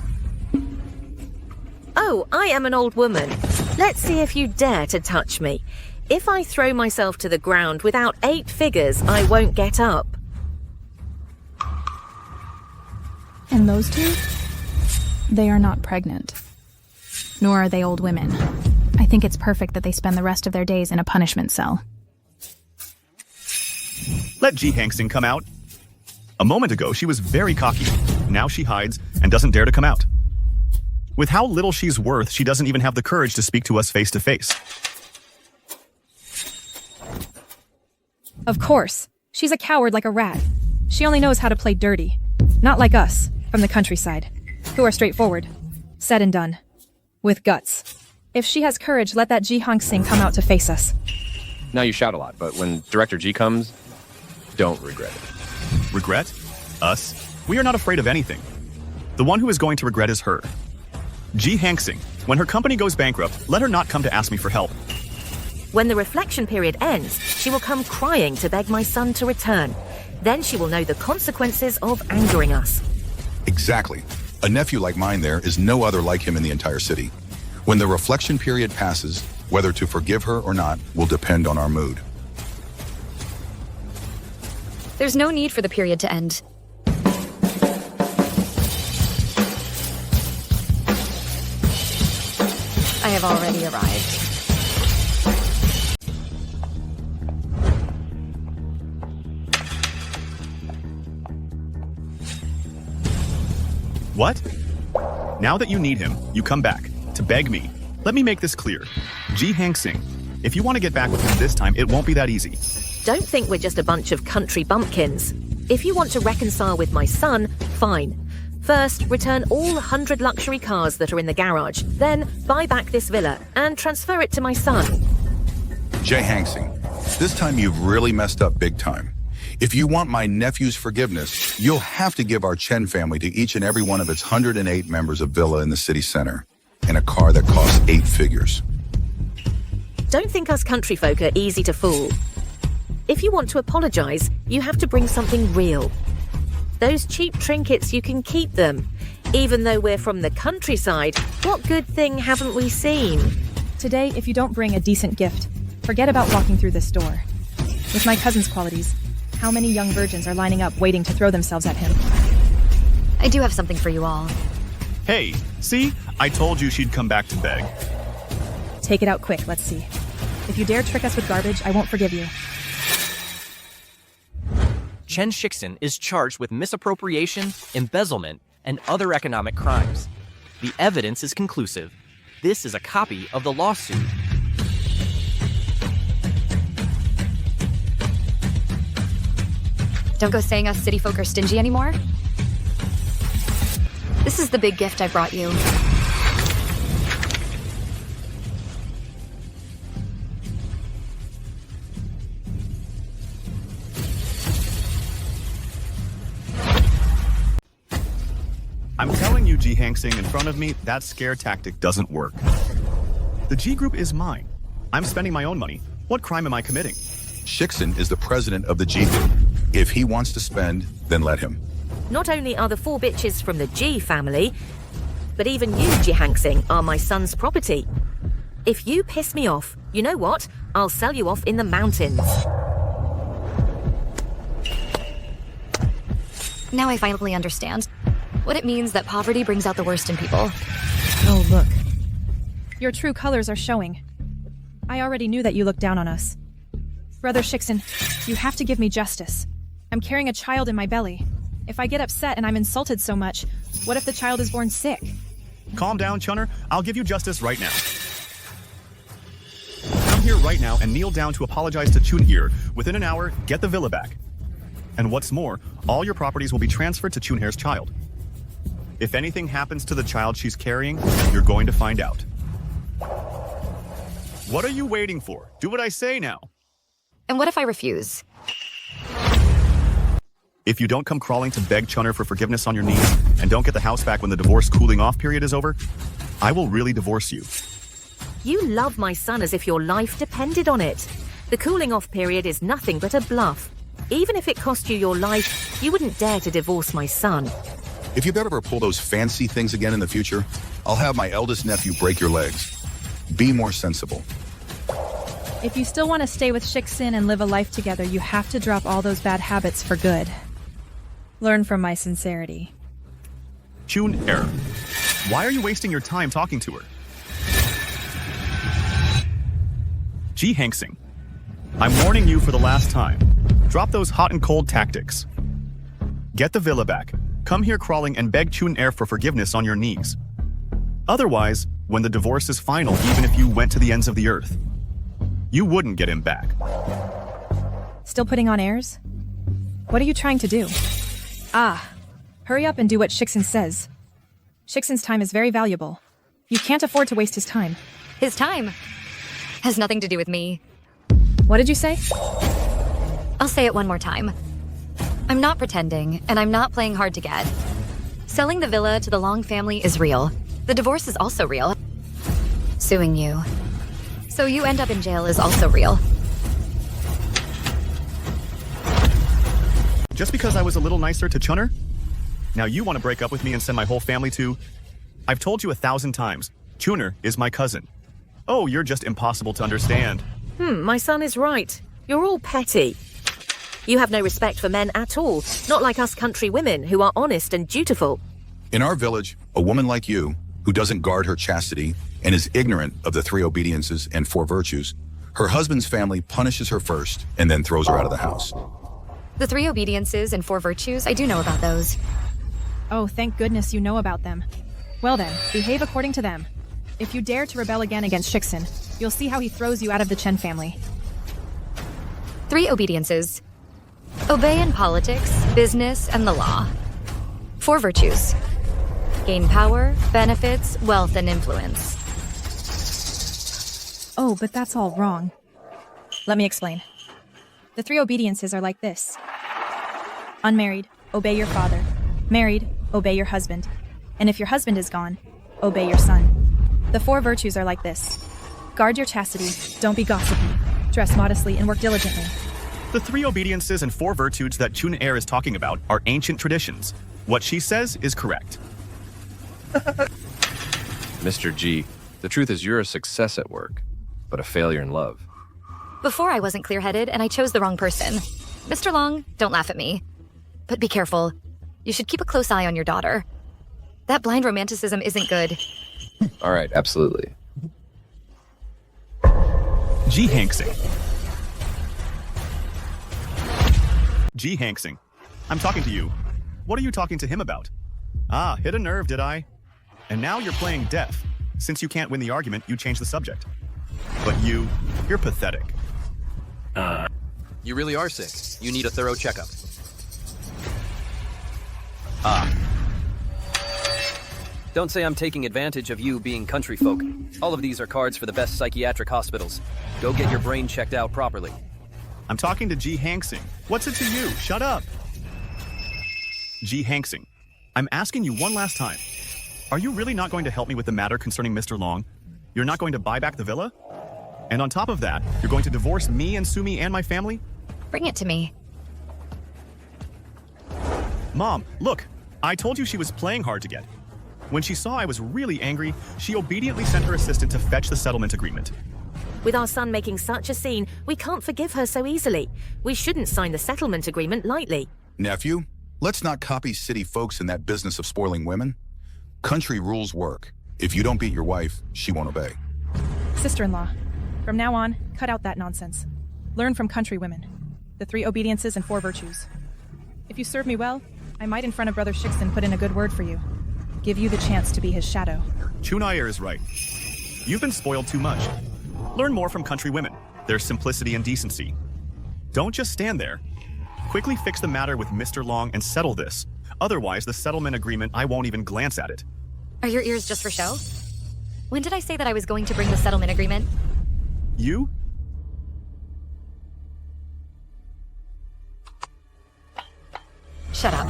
Oh, I am an old woman. Let's see if you dare to touch me. If I throw myself to the ground without 8 figures, I won't get up. And those two? They are not pregnant. Nor are they old women. I think it's perfect that they spend the rest of their days in a punishment cell. Let G Hanksing come out. A moment ago, she was very cocky. Now she hides and doesn't dare to come out. With how little she's worth, she doesn't even have the courage to speak to us face to face. Of course. She's a coward like a rat. She only knows how to play dirty. Not like us, from the countryside, who are straightforward. Said and done. With guts. If she has courage, let that Ji Hanksing come out to face us. Now you shout a lot, but when Director G comes, don't regret it. Regret? Us? We are not afraid of anything. The one who is going to regret is her. G Hanksing, when her company goes bankrupt, let her not come to ask me for help. When the reflection period ends, she will come crying to beg my son to return. Then she will know the consequences of angering us. Exactly. A nephew like mine there is no other like him in the entire city. When the reflection period passes, whether to forgive her or not will depend on our mood. There's no need for the period to end. I have already arrived. What? Now that you need him, you come back to beg me. Let me make this clear. G Hanksing, if you want to get back with him this time, it won't be that easy. Don't think we're just a bunch of country bumpkins. If you want to reconcile with my son, fine. First, return all 100 luxury cars that are in the garage. Then, buy back this villa and transfer it to my son. Jay Hanksing, this time you've really messed up big time. If you want my nephew's forgiveness, you'll have to give our Chen family to each and every one of its 108 members of Villa in the city center. and a car that costs 8 figures. Don't think us country folk are easy to fool. If you want to apologize, you have to bring something real. Those cheap trinkets, you can keep them. Even though we're from the countryside, what good thing haven't we seen? Today, if you don't bring a decent gift, forget about walking through this door. With my cousin's qualities, how many young virgins are lining up waiting to throw themselves at him? I do have something for you all. Hey, see? I told you she'd come back to beg. Take it out quick, let's see. If you dare trick us with garbage, I won't forgive you. Chen Shixin is charged with misappropriation, embezzlement, and other economic crimes. The evidence is conclusive. This is a copy of the lawsuit. Don't go saying us city folk are stingy anymore. This is the big gift I brought you. I'm telling you, G Hangsing, in front of me, that scare tactic doesn't work. The G group is mine. I'm spending my own money. What crime am I committing? Shixin is the president of the G group. If he wants to spend, then let him. Not only are the 4 bitches from the G family, but even you, Ji Hangsing, are my son's property. If you piss me off, you know what? I'll sell you off in the mountains. Now I finally understand what it means that poverty brings out the worst in people. Oh, look. Your true colors are showing. I already knew that you looked down on us. Brother Shixin, you have to give me justice. I'm carrying a child in my belly. If I get upset and I'm insulted so much, what if the child is born sick? Calm down, Chunner. I'll give you justice right now. Come here right now and kneel down to apologize to Chunheer. Within an hour, get the villa back. And what's more, all your properties will be transferred to Chunheer's child. If anything happens to the child she's carrying, you're going to find out. What are you waiting for? Do what I say now. And what if I refuse? If you don't come crawling to beg Chunner for forgiveness on your knees and don't get the house back when the divorce cooling off period is over, I will really divorce you. You love my son as if your life depended on it. The cooling off period is nothing but a bluff. Even if it cost you your life, you wouldn't dare to divorce my son. If you ever pull those fancy things again in the future, I'll have my eldest nephew break your legs. Be more sensible. If you still want to stay with Shixin and live a life together, you have to drop all those bad habits for good. Learn from my sincerity. Chun-er, why are you wasting your time talking to her? Ji Hangsing, I'm warning you for the last time. Drop those hot and cold tactics. Get the villa back. Come here crawling and beg Chun-er for forgiveness on your knees. Otherwise, when the divorce is final, even if you went to the ends of the earth, you wouldn't get him back. Still putting on airs? What are you trying to do? Hurry up and do what Shixin says. Shixin's time is very valuable. You can't afford to waste his time. His time has nothing to do with me. What did you say? I'll say it one more time. I'm not pretending, and I'm not playing hard to get. Selling the villa to the Long family is real. The divorce is also real. Suing you, so you end up in jail, is also real. Just because I was a little nicer to Chunner? Now you want to break up with me and send my whole family to... I've told you 1,000 times, Chunner is my cousin. Oh, you're just impossible to understand. My son is right. You're all petty. You have no respect for men at all, not like us country women who are honest and dutiful. In our village, a woman like you, who doesn't guard her chastity and is ignorant of the 3 obediences and 4 virtues, her husband's family punishes her first and then throws her out of the house. The 3 obediences and 4 virtues, I do know about those. Oh, thank goodness you know about them. Well then, behave according to them. If you dare to rebel again against Shixin, you'll see how he throws you out of the Chen family. 3 obediences. Obey in politics, business, and the law. 4 virtues. Gain power, benefits, wealth, and influence. Oh, but that's all wrong. Let me explain. The 3 obediences are like this. Unmarried, obey your father. Married, obey your husband. And if your husband is gone, obey your son. The 4 virtues are like this. Guard your chastity, don't be gossipy, dress modestly, and work diligently. The 3 obediences and 4 virtues that Chun Er is talking about are ancient traditions. What she says is correct. Mr. G, the truth is you're a success at work, but a failure in love. Before I wasn't clear-headed and I chose the wrong person. Mr. Long, don't laugh at me. But be careful. You should keep a close eye on your daughter. That blind romanticism isn't good. All right, absolutely. Ji Hanksing. Ji Hanksing. I'm talking to you. What are you talking to him about? Ah, hit a nerve, did I? And now you're playing deaf. Since you can't win the argument, you change the subject. But you're pathetic. You really are sick. You need a thorough checkup. Don't say I'm taking advantage of you being country folk. All of these are cards for the best psychiatric hospitals. Go get your brain checked out properly. I'm talking to Ji Hanksing. What's it to you? Shut up. Ji Hanksing, I'm asking you one last time. Are you really not going to help me with the matter concerning Mr. Long? You're not going to buy back the villa? And on top of that, you're going to divorce me and sue me and my family? Bring it to me. Mom, look, I told you she was playing hard to get. When she saw I was really angry, she obediently sent her assistant to fetch the settlement agreement. With our son making such a scene, we can't forgive her so easily. We shouldn't sign the settlement agreement lightly. Nephew, let's not copy city folks in that business of spoiling women. Country rules work. If you don't beat your wife, she won't obey. Sister-in-law, from now on, cut out that nonsense. Learn from country women. The 3 obediences and 4 virtues. If you serve me well, I might in front of Brother Shixon put in a good word for you. Give you the chance to be his shadow. Chunayer is right. You've been spoiled too much. Learn more from country women, their simplicity and decency. Don't just stand there. Quickly fix the matter with Mr. Long and settle this. Otherwise, the settlement agreement, I won't even glance at it. Are your ears just for show? When did I say that I was going to bring the settlement agreement? You? Shut up.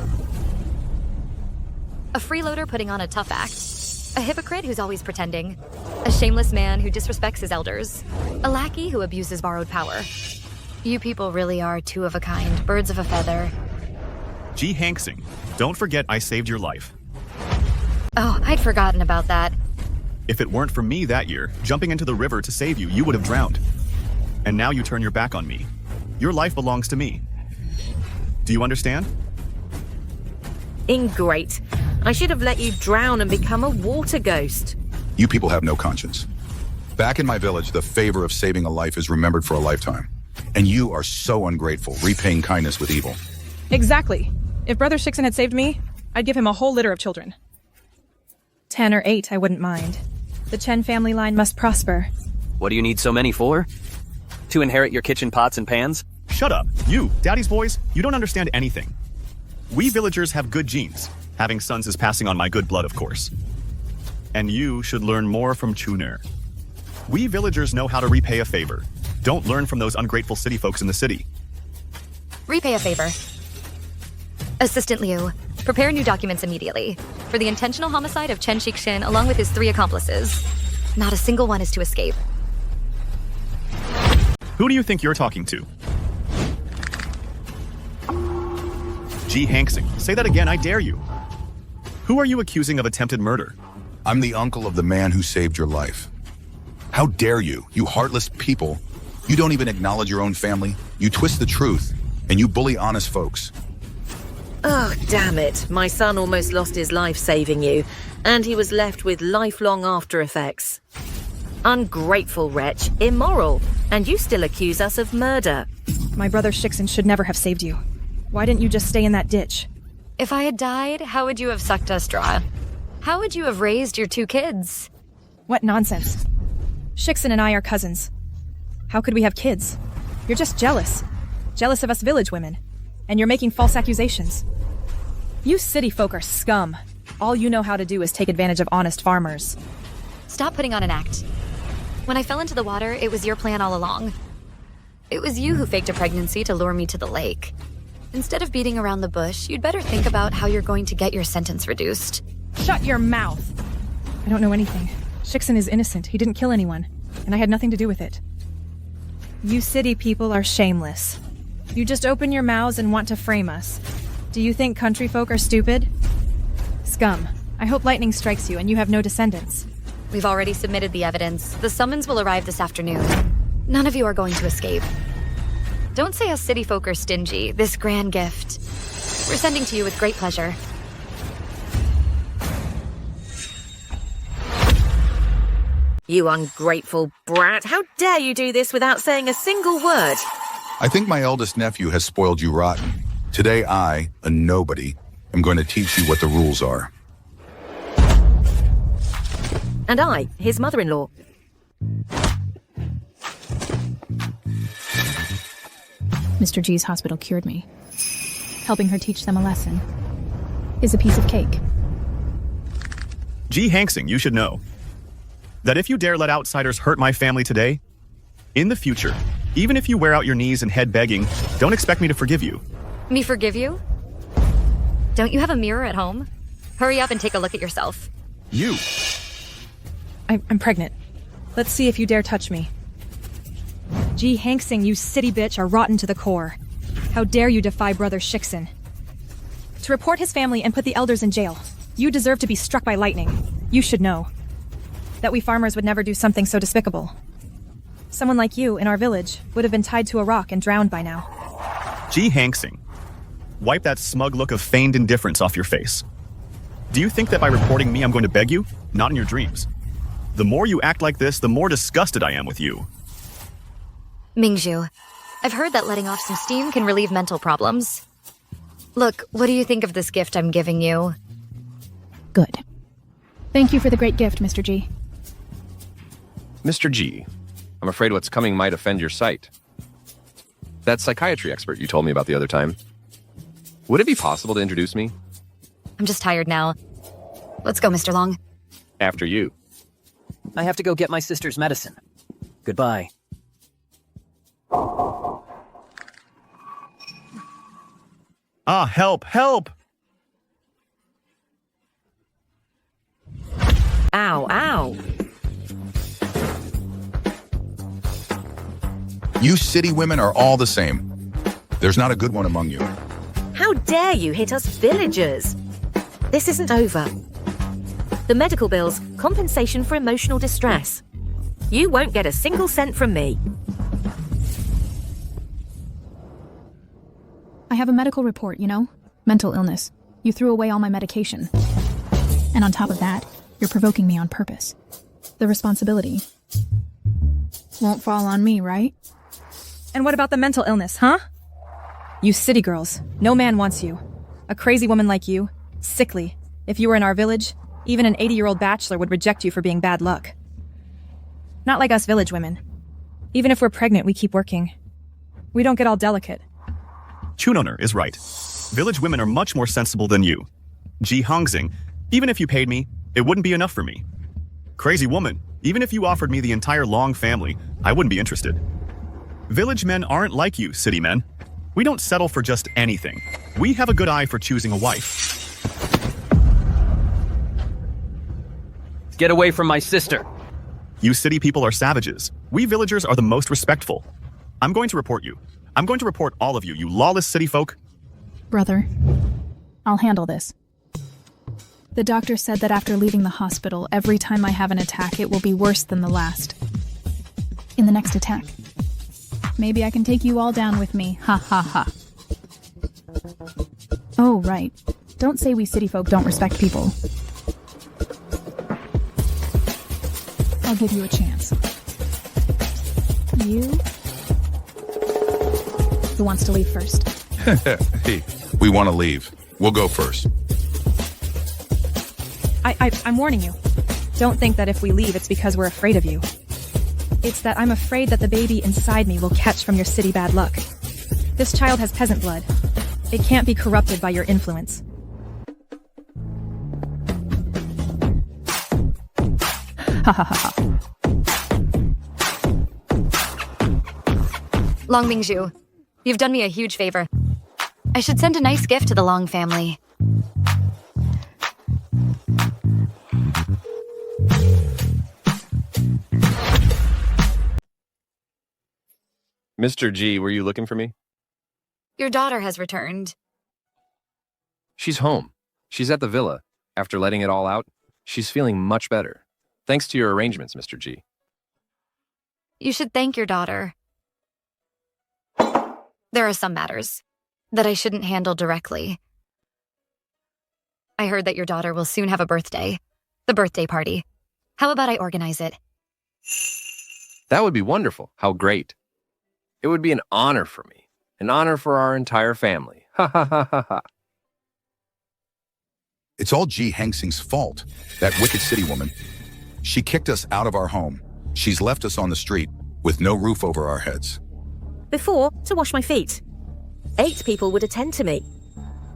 A freeloader putting on a tough act. A hypocrite who's always pretending. A shameless man who disrespects his elders. A lackey who abuses borrowed power. You people really are 2 of a kind, birds of a feather. Ji Hanksing, don't forget I saved your life. Oh, I'd forgotten about that. If it weren't for me that year, jumping into the river to save you, you would have drowned. And now you turn your back on me. Your life belongs to me. Do you understand? Ingrate. I should have let you drown and become a water ghost. You people have no conscience. Back in my village, the favor of saving a life is remembered for a lifetime. And you are so ungrateful, repaying kindness with evil. Exactly. If Brother Shixon had saved me, I'd give him a whole litter of children. 10 or 8, I wouldn't mind. The Chen family line must prosper. What do you need so many for? To inherit your kitchen pots and pans? Shut up. You, Daddy's boys, you don't understand anything. We villagers have good genes. Having sons is passing on my good blood, of course. And you should learn more from Chuner. We villagers know how to repay a favor. Don't learn from those ungrateful city folks in the city. Repay a favor. Assistant Liu, prepare new documents immediately. For the intentional homicide of Chen Shixin along with his 3 accomplices. Not a single one is to escape. Who do you think you're talking to? Ji Hanksing, say that again, I dare you. Who are you accusing of attempted murder? I'm the uncle of the man who saved your life. How dare you, you heartless people. You don't even acknowledge your own family. You twist the truth, and you bully honest folks. Oh, damn it. My son almost lost his life saving you, and he was left with lifelong after effects. Ungrateful wretch, immoral, and you still accuse us of murder. My brother Shixon should never have saved you. Why didn't you just stay in that ditch? If I had died, how would you have sucked a straw? How would you have raised your 2 kids? What nonsense. Shixon and I are cousins. How could we have kids? You're just jealous. Jealous of us village women. And you're making false accusations. You city folk are scum. All you know how to do is take advantage of honest farmers. Stop putting on an act. When I fell into the water, it was your plan all along. It was you who faked a pregnancy to lure me to the lake. Instead of beating around the bush, you'd better think about how you're going to get your sentence reduced. Shut your mouth! I don't know anything. Shiksen is innocent. He didn't kill anyone, and I had nothing to do with it. You city people are shameless. You just open your mouths and want to frame us. Do you think country folk are stupid? Scum. I hope lightning strikes you and you have no descendants. We've already submitted the evidence. The summons will arrive this afternoon. None of you are going to escape. Don't say us city folk are stingy. This grand gift we're sending to you with great pleasure. You ungrateful brat. How dare you do this without saying a single word? I think my eldest nephew has spoiled you rotten. Today I, a nobody, am going to teach you what the rules are. And I, his mother-in-law. Mr. G's hospital cured me. Helping her teach them a lesson is a piece of cake. G. Hanksing, you should know that if you dare let outsiders hurt my family today, in the future, even if you wear out your knees and head begging, don't expect me to forgive you. Me forgive you? Don't you have a mirror at home? Hurry up and take a look at yourself. You. I'm pregnant. Let's see if you dare touch me. G. Hanksing, you city bitch, are rotten to the core. How dare you defy Brother Shiksen? To report his family and put the elders in jail. You deserve to be struck by lightning. You should know that we farmers would never do something so despicable. Someone like you in our village would have been tied to a rock and drowned by now. G. Hanksing, wipe that smug look of feigned indifference off your face. Do you think that by reporting me I'm going to beg you? Not in your dreams. The more you act like this, the more disgusted I am with you. Mingzhu, I've heard that letting off some steam can relieve mental problems. Look, what do you think of this gift I'm giving you? Good. Thank you for the great gift, Mr. G. Mr. G, I'm afraid what's coming might offend your sight. That psychiatry expert you told me about the other time. Would it be possible to introduce me? I'm just tired now. Let's go, Mr. Long. After you. I have to go get my sister's medicine. Goodbye. Ah, help, help! Ow, ow. You city women are all the same. There's not a good one among you. How dare you hit us villagers? This isn't over. The medical bills, compensation for emotional distress. You won't get a single cent from me. I have a medical report, you know? Mental illness. You threw away all my medication. And on top of that, you're provoking me on purpose. The responsibility won't fall on me, right? And what about the mental illness, huh? You city girls. No man wants you. A crazy woman like you. Sickly. If you were in our village, even an 80-year-old bachelor would reject you for being bad luck. Not like us village women. Even if we're pregnant, we keep working. We don't get all delicate. Chunoner is right. Village women are much more sensible than you. Ji Hongxing, even if you paid me, it wouldn't be enough for me. Crazy woman, even if you offered me the entire Long family, I wouldn't be interested. Village men aren't like you, city men. We don't settle for just anything. We have a good eye for choosing a wife. Get away from my sister. You city people are savages. We villagers are the most respectful. I'm going to report you. I'm going to report all of you, you lawless city folk. Brother, I'll handle this. The doctor said that after leaving the hospital, every time I have an attack, it will be worse than the last. In the next attack, maybe I can take you all down with me. Ha ha ha. Oh, right. Don't say we city folk don't respect people. I'll give you a chance. You? Who wants to leave first? Hey, we want to leave. We'll go first. I'm warning you. Don't think that if we leave, it's because we're afraid of you. It's that I'm afraid that the baby inside me will catch from your city bad luck. This child has peasant blood. It can't be corrupted by your influence. Ha ha ha ha. Long Mingzhu, you've done me a huge favor. I should send a nice gift to the Long family. Mr. G, were you looking for me? Your daughter has returned. She's home. She's at the villa. After letting it all out, she's feeling much better. Thanks to your arrangements, Mr. G. You should thank your daughter. There are some matters that I shouldn't handle directly. I heard that your daughter will soon have a birthday. The birthday party. How about I organize it? That would be wonderful. How great. It would be an honor for me. An honor for our entire family. Ha ha ha ha ha. It's all G. Hangsing's fault, that wicked city woman. She kicked us out of our home. She's left us on the street with no roof over our heads. Before, to wash my feet. 8 people would attend to me.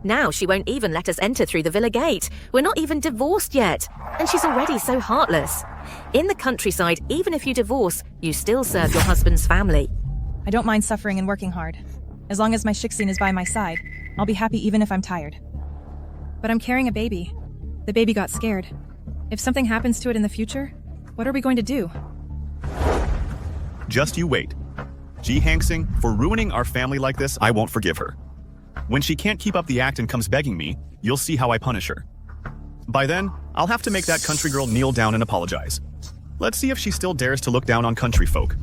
Now she won't even let us enter through the villa gate. We're not even divorced yet. And she's already so heartless. In the countryside, even if you divorce, you still serve your husband's family. I don't mind suffering and working hard. As long as my Shixin is by my side, I'll be happy even if I'm tired. But I'm carrying a baby. The baby got scared. If something happens to it in the future, what are we going to do? Just you wait. G. Hangsing, for ruining our family like this, I won't forgive her. When she can't keep up the act and comes begging me, you'll see how I punish her. By then, I'll have to make that country girl kneel down and apologize. Let's see if she still dares to look down on country folk.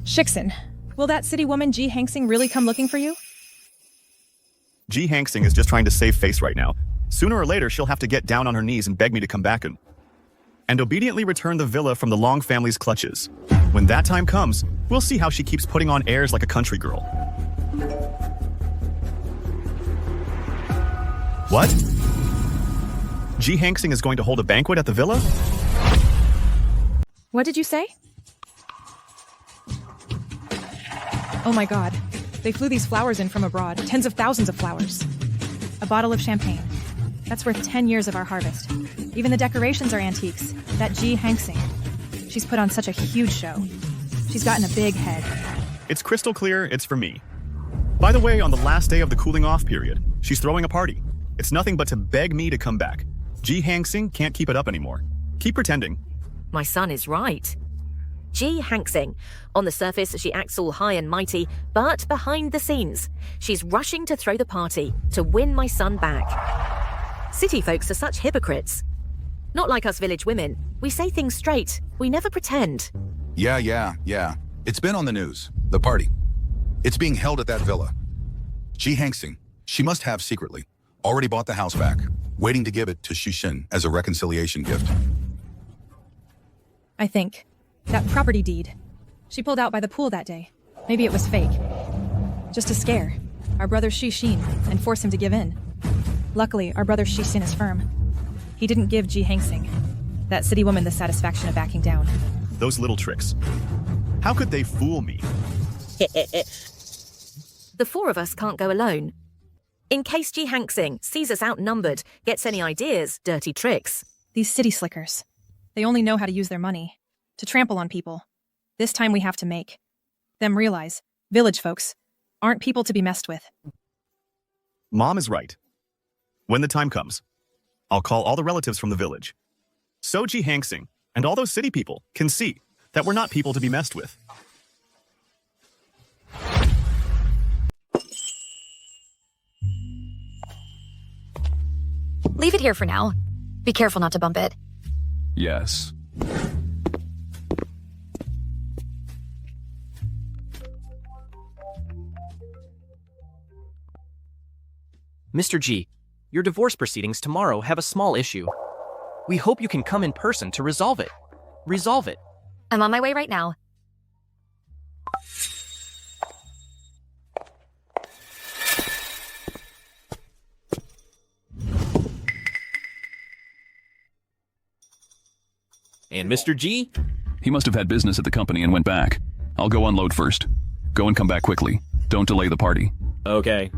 Shixin, will that city woman G. Hangsing really come looking for you? G. Hangsing is just trying to save face right now. Sooner or later, she'll have to get down on her knees and beg me to come back and obediently return the villa from the Long family's clutches. When that time comes, we'll see how she keeps putting on airs like a country girl. What? G. Hangsing is going to hold a banquet at the villa? What did you say? Oh my god. They flew these flowers in from abroad, tens of thousands of flowers. A bottle of champagne. That's worth 10 years of our harvest. Even the decorations are antiques. That G. Hangsing. She's put on such a huge show. She's gotten a big head. It's crystal clear it's for me. By the way, on the last day of the cooling off period, she's throwing a party. It's nothing but to beg me to come back. G. Hangsing can't keep it up anymore. Keep pretending. My son is right. G. Hangsing. On the surface, she acts all high and mighty, but behind the scenes, she's rushing to throw the party to win my son back. City folks are such hypocrites. Not like us village women. We say things straight. We never pretend. Yeah. It's been on the news. The party. It's being held at that villa. G. Hangsing, she must have secretly already bought the house back, waiting to give it to Shixin as a reconciliation gift. I think. That property deed. She pulled out by the pool that day. Maybe it was fake. Just to scare our brother Shixin and force him to give in. Luckily, our brother Shixin is firm. He didn't give G. Hangsing, that city woman, the satisfaction of backing down. Those little tricks. How could they fool me? The 4 of us can't go alone. In case G. Hangsing sees us outnumbered, gets any ideas, dirty tricks. These city slickers. They only know how to use their money. To trample on people. This time we have to make them realize village folks aren't people to be messed with. Mom is right. When the time comes, I'll call all the relatives from the village. So G. Hangsing and all those city people can see that we're not people to be messed with. Leave it here for now. Be careful not to bump it. Yes. Mr. G, your divorce proceedings tomorrow have a small issue. We hope you can come in person to resolve it. Resolve it. I'm on my way right now. And Mr. G? He must have had business at the company and went back. I'll go unload first. Go and come back quickly. Don't delay the party. Okay.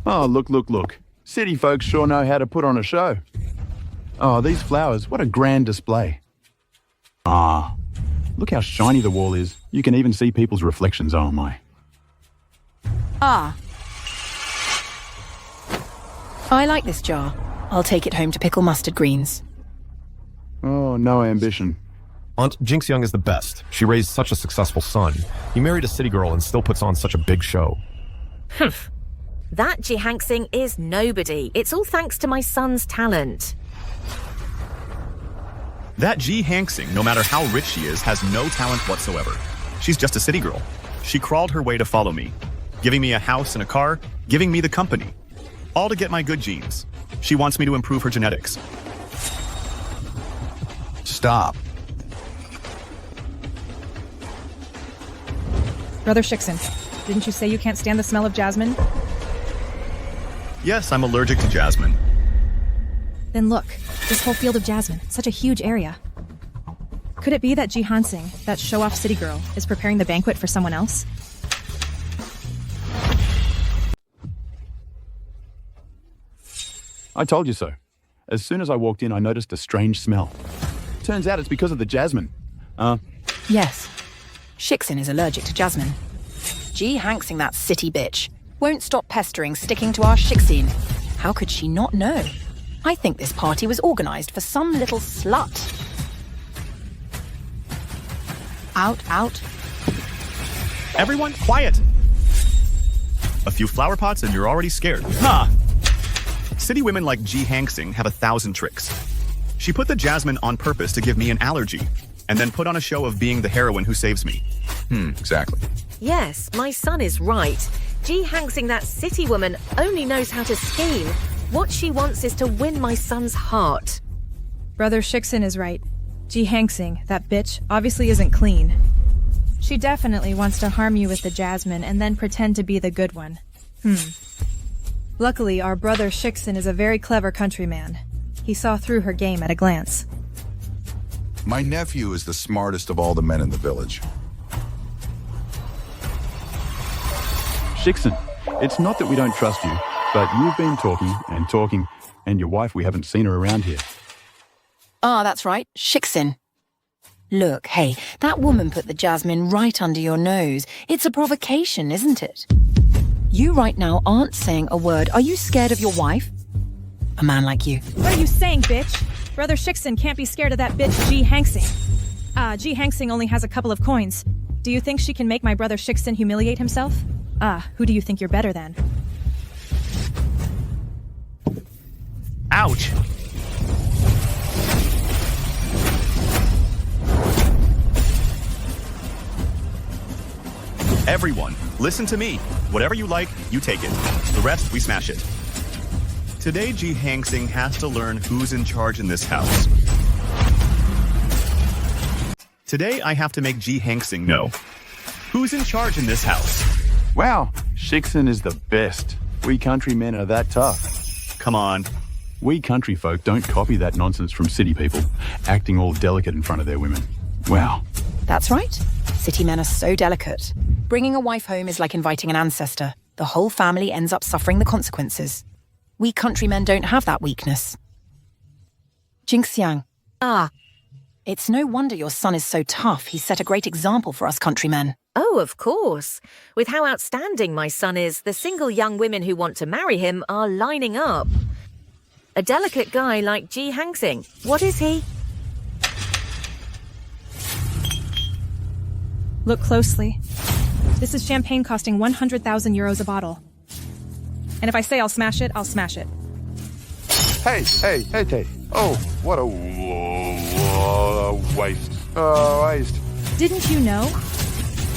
Oh, look. City folks sure know how to put on a show. Oh, these flowers, what a grand display. Ah, look how shiny the wall is. You can even see people's reflections, oh my. Ah. I like this jar. I'll take it home to pickle mustard greens. Oh, no ambition. Aunt Jinx Young is the best. She raised such a successful son. He married a city girl and still puts on such a big show. Humph. That Jihangsing is nobody. It's all thanks to my son's talent. That Ji Hangsing, no matter how rich she is, has no talent whatsoever. She's just a city girl. She crawled her way to follow me, giving me a house and a car, giving me the company. All to get my good genes. She wants me to improve her genetics. Stop. Brother Shixon, didn't you say you can't stand the smell of jasmine? Yes, I'm allergic to jasmine. Then look, this whole field of jasmine, such a huge area. Could it be that Ji Hansing, that show-off city girl, is preparing the banquet for someone else? I told you so. As soon as I walked in, I noticed a strange smell. Turns out it's because of the jasmine. Yes. Shixin is allergic to jasmine. Ji Hangsing, that city bitch, won't stop pestering, sticking to our Shixin. How could she not know? I think this party was organized for some little slut. Out, out. Everyone, quiet! A few flower pots and you're already scared. Ha! City women like Ji Hangsing have 1,000 tricks. She put the jasmine on purpose to give me an allergy, and then put on a show of being the heroine who saves me. Exactly. Yes, my son is right. Ji Hangsing, that city woman, only knows how to scheme. What she wants is to win my son's heart. Brother Shixon is right. Ji Hangsing, that bitch, obviously isn't clean. She definitely wants to harm you with the jasmine and then pretend to be the good one. Luckily, our brother Shixon is a very clever countryman. He saw through her game at a glance. My nephew is the smartest of all the men in the village. Shixon, it's not that we don't trust you, but you've been talking, and your wife, we haven't seen her around here. Ah, that's right, Shixin. Look, hey, that woman put the jasmine right under your nose. It's a provocation, isn't it? You right now aren't saying a word. Are you scared of your wife? A man like you. What are you saying, bitch? Brother Shixon can't be scared of that bitch Ji Hangsing. Ji Hangsing only has a couple of coins. Do you think she can make my brother Shixon humiliate himself? Who do you think you're better than? Ouch! Everyone, listen to me. Whatever you like, you take it. The rest, we smash it. Today, Ji Hangsing has to learn who's in charge in this house. Today, I have to make Ji Hangsing know who's in charge in this house. Wow, Shixon is the best. We countrymen are that tough. Come on. We country folk don't copy that nonsense from city people, acting all delicate in front of their women. Wow. That's right. City men are so delicate. Bringing a wife home is like inviting an ancestor. The whole family ends up suffering the consequences. We countrymen don't have that weakness. Jinxiang. It's no wonder your son is so tough. He's set a great example for us countrymen. Oh, of course. With how outstanding my son is, the single young women who want to marry him are lining up. A delicate guy like Ji Hangsing. What is he? Look closely. This is champagne costing 100,000 euros a bottle. And if I say I'll smash it, I'll smash it. Hey. Oh, what a waste. Waste. Didn't you know?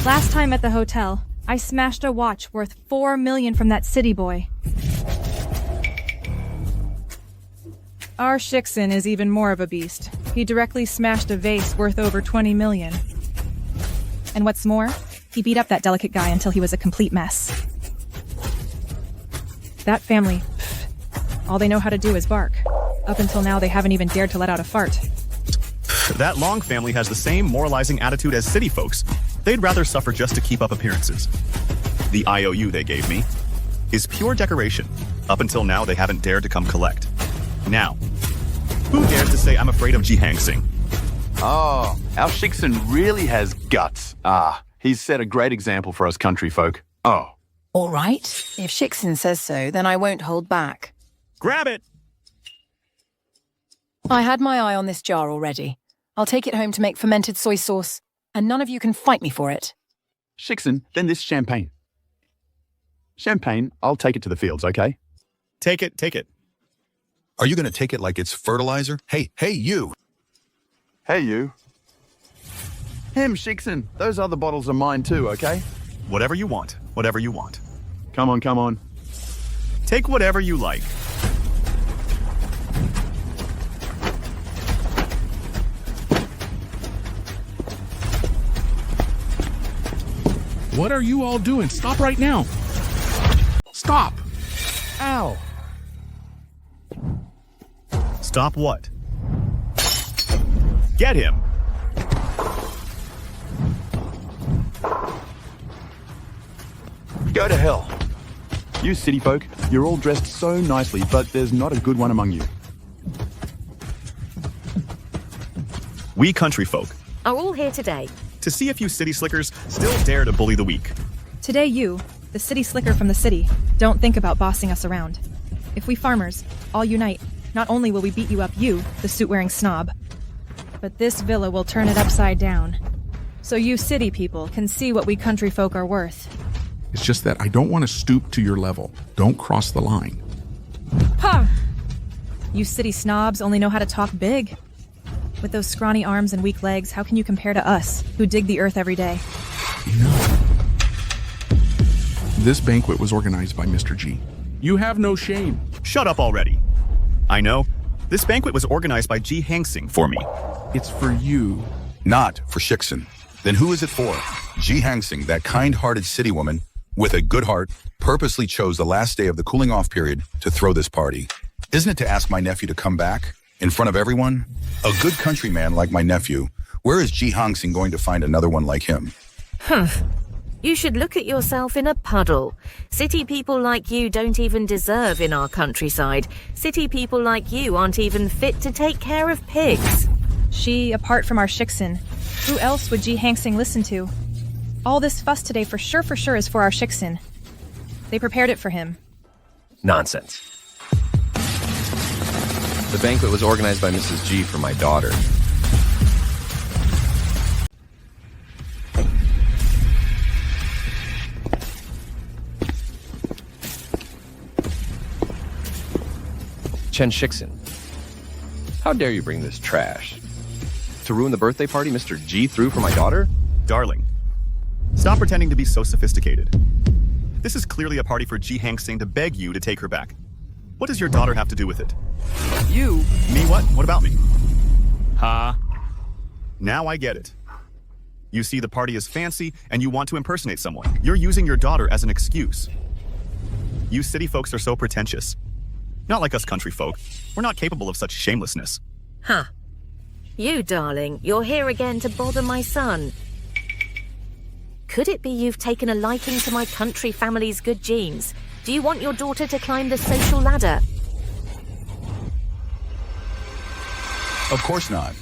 Last time at the hotel, I smashed a watch worth 4 million from that city boy. Our Shixon is even more of a beast. He directly smashed a vase worth over 20 million. And what's more, he beat up that delicate guy until he was a complete mess. That family, all they know how to do is bark. Up until now, they haven't even dared to let out a fart. That Long family has the same moralizing attitude as city folks. They'd rather suffer just to keep up appearances. The IOU they gave me is pure decoration. Up until now, they haven't dared to come collect. Now, who dares to say I'm afraid of Ji Hangsing? Oh, our Shixon really has guts. He's set a great example for us country folk. Oh. All right. If Shixon says so, then I won't hold back. Grab it! I had my eye on this jar already. I'll take it home to make fermented soy sauce, and none of you can fight me for it. Shiksen, then this champagne. Champagne, I'll take it to the fields, okay? Take it, take it. Are you going to take it like it's fertilizer? Hey, you! Hey, you. Shiksen, those other bottles are mine too, okay? Whatever you want, whatever you want. Come on. Take whatever you like. What are you all doing? Stop right now. Stop. Ow. Stop what? Get him! Go to hell. You city folk, you're all dressed so nicely, but there's not a good one among you. We country folk are all here today to see if you city slickers still dare to bully the weak. Today you, the city slicker from the city, don't think about bossing us around. If we farmers all unite, not only will we beat you up, you, the suit-wearing snob, but this villa will turn it upside down. So you city people can see what we country folk are worth. It's just that I don't want to stoop to your level. Don't cross the line. Ha! You city snobs only know how to talk big. With those scrawny arms and weak legs, how can you compare to us, who dig the earth every day? This banquet was organized by Mr. G. You have no shame. Shut up already. I know. This banquet was organized by Ji Hangsing for me. It's for you. Not for Shiksen. Then who is it for? Ji Hangsing, that kind-hearted city woman with a good heart, purposely chose the last day of the cooling-off period to throw this party. Isn't it to ask my nephew to come back? In front of everyone? A good countryman like my nephew. Where is Ji Hangsing going to find another one like him? You should look at yourself in a puddle. City people like you don't even deserve in our countryside. City people like you aren't even fit to take care of pigs. She, apart from our Shiksen, who else would Ji Hangsing listen to? All this fuss today for sure is for our Shiksen. They prepared it for him. Nonsense. The banquet was organized by Mrs. G for my daughter. Chen Shiksen, how dare you bring this trash? To ruin the birthday party Mr. G threw for my daughter? Darling, stop pretending to be so sophisticated. This is clearly a party for Ji Hangsing to beg you to take her back. What does your daughter have to do with it? You? Me what? What about me? Now I get it. You see the party is fancy and you want to impersonate someone. You're using your daughter as an excuse. You city folks are so pretentious. Not like us country folk. We're not capable of such shamelessness. You, darling, you're here again to bother my son. Could it be you've taken a liking to my country family's good genes? Do you want your daughter to climb the social ladder? Of course not.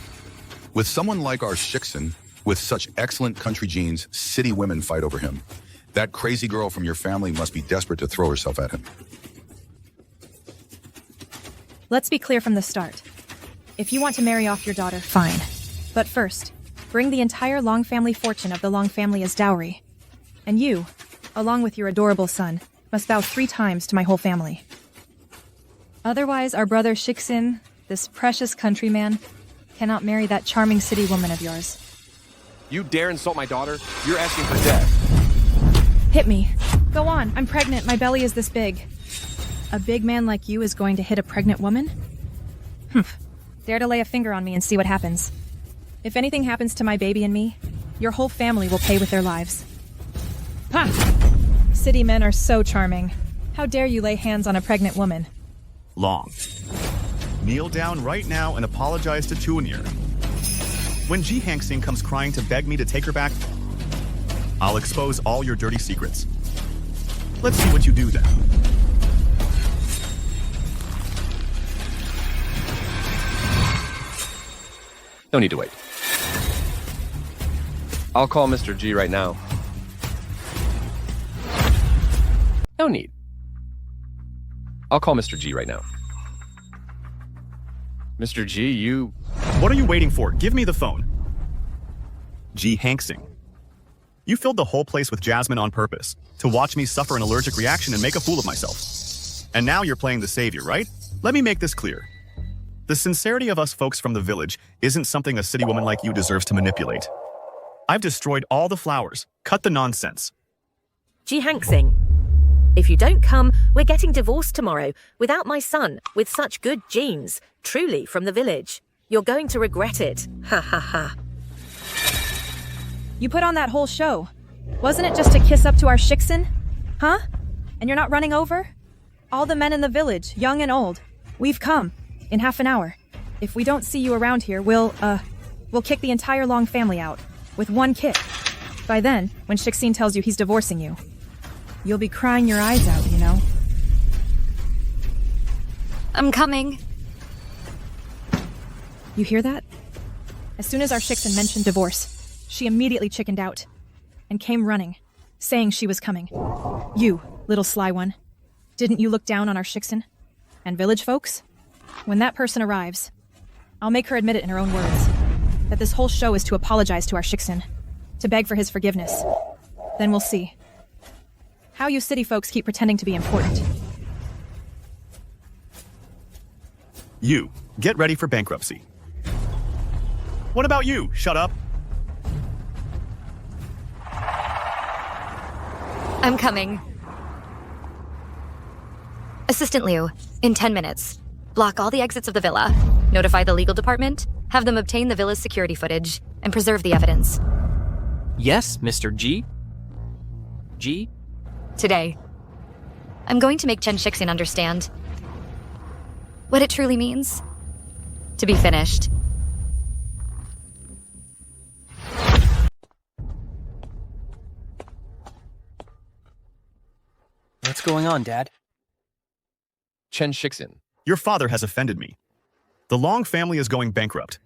With someone like our Shiksen, with such excellent country genes, city women fight over him. That crazy girl from your family must be desperate to throw herself at him. Let's be clear from the start. If you want to marry off your daughter, fine. But first, bring the entire Long family fortune of the Long family as dowry. And you, along with your adorable son, must bow 3 times to my whole family. Otherwise, our brother Shiksen, this precious countryman, cannot marry that charming city woman of yours. You dare insult my daughter? You're asking for death. Hit me. Go on, I'm pregnant, my belly is this big. A big man like you is going to hit a pregnant woman? Dare to lay a finger on me and see what happens. If anything happens to my baby and me, your whole family will pay with their lives. City men are so charming. How dare you lay hands on a pregnant woman? Long. Kneel down right now and apologize to Chunir. When Ji Hangsing comes crying to beg me to take her back, I'll expose all your dirty secrets. Let's see what you do then. No need to wait. I'll call Mr. G right now. No need. I'll call Mr. G right now. Mr. G, you... What are you waiting for? Give me the phone. G. Hanksing. You filled the whole place with Jasmine on purpose, to watch me suffer an allergic reaction and make a fool of myself. And now you're playing the savior, right? Let me make this clear. The sincerity of us folks from the village isn't something a city woman like you deserves to manipulate. I've destroyed all the flowers. Cut the nonsense. G. Hanksing. If you don't come, we're getting divorced tomorrow, without my son, with such good genes, truly from the village. You're going to regret it. Ha ha ha. You put on that whole show. Wasn't it just to kiss up to our Shiksin? Huh? And you're not running over? All the men in the village, young and old. We've come. In half an hour. If we don't see you around here, we'll kick the entire Long family out. With one kick. By then, when Shiksin tells you he's divorcing you, you'll be crying your eyes out, you know? I'm coming. You hear that? As soon as our Shiksin mentioned divorce, she immediately chickened out and came running, saying she was coming. You, little sly one, didn't you look down on our Shiksin? And village folks? When that person arrives, I'll make her admit it in her own words, that this whole show is to apologize to our Shiksin, to beg for his forgiveness. Then we'll see. How you city folks keep pretending to be important. You, get ready for bankruptcy. What about you? Shut up. I'm coming. Assistant Liu, in 10 minutes. Block all the exits of the villa, notify the legal department, have them obtain the villa's security footage, and preserve the evidence. Yes, Mr. G? G? Today, I'm going to make Chen Shixin understand what it truly means to be finished. What's going on, Dad? Chen Shixin. Your father has offended me. The Long family is going bankrupt.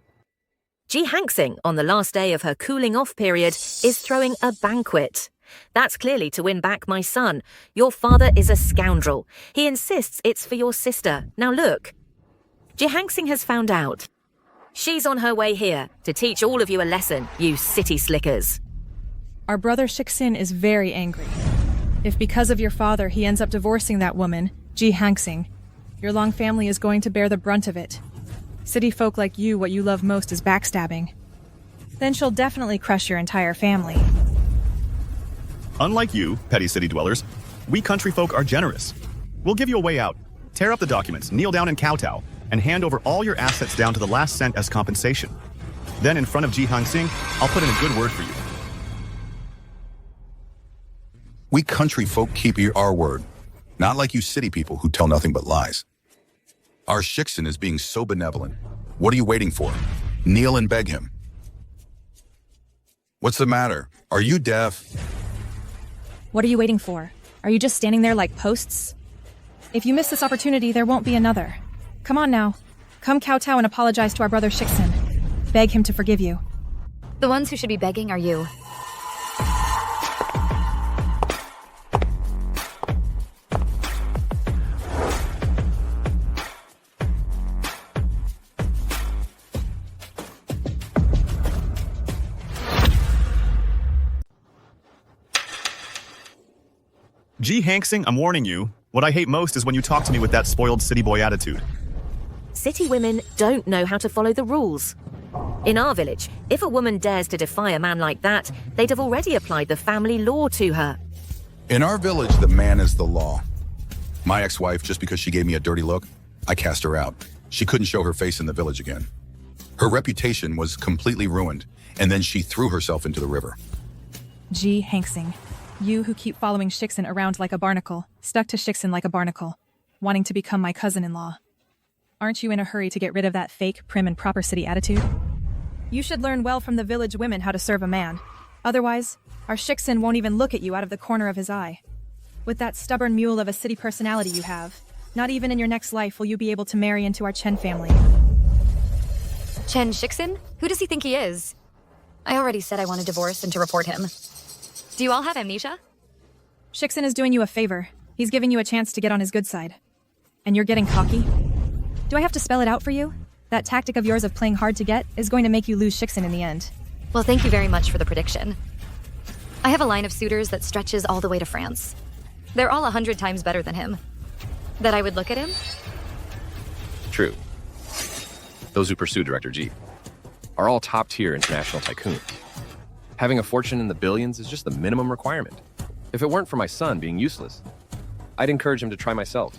Ji Hanxing, on the last day of her cooling-off period, is throwing a banquet. That's clearly to win back my son. Your father is a scoundrel. He insists it's for your sister. Now look. Ji Hanxing has found out. She's on her way here to teach all of you a lesson, you city slickers. Our brother Shixin is very angry. If because of your father he ends up divorcing that woman, Ji Hanxing, your Long family is going to bear the brunt of it. City folk like you, what you love most is backstabbing. Then she'll definitely crush your entire family. Unlike you, petty city dwellers, we country folk are generous. We'll give you a way out. Tear up the documents, kneel down and kowtow, and hand over all your assets down to the last cent as compensation. Then in front of Ji Hanxing, I'll put in a good word for you. We country folk keep our word, not like you city people who tell nothing but lies. Our Shixin is being so benevolent. What are you waiting for? Kneel and beg him. What's the matter? Are you deaf? What are you waiting for? Are you just standing there like posts? If you miss this opportunity, there won't be another. Come on now. Come kowtow and apologize to our brother Shixin. Beg him to forgive you. The ones who should be begging are you. Ji Hanxing, I'm warning you. What I hate most is when you talk to me with that spoiled city boy attitude. City women don't know how to follow the rules. In our village, if a woman dares to defy a man like that, they'd have already applied the family law to her. In our village, the man is the law. My ex-wife, just because she gave me a dirty look, I cast her out. She couldn't show her face in the village again. Her reputation was completely ruined, and then she threw herself into the river. Ji Hanxing. You who keep following Shixin around like a barnacle, stuck to Shixin like a barnacle, wanting to become my cousin-in-law. Aren't you in a hurry to get rid of that fake, prim and proper city attitude? You should learn well from the village women how to serve a man. Otherwise, our Shixin won't even look at you out of the corner of his eye. With that stubborn mule of a city personality you have, not even in your next life will you be able to marry into our Chen family. Chen Shixin? Who does he think he is? I already said I want a divorce and to report him. Do you all have amnesia? Shixin is doing you a favor. He's giving you a chance to get on his good side. And you're getting cocky? Do I have to spell it out for you? That tactic of yours of playing hard to get is going to make you lose Shixin in the end. Well, thank you very much for the prediction. I have a line of suitors that stretches all the way to France. They're all 100 times better than him. That I would look at him? True. Those who pursue Director G are all top-tier international tycoons. Having a fortune in the billions is just the minimum requirement. If it weren't for my son being useless, I'd encourage him to try myself.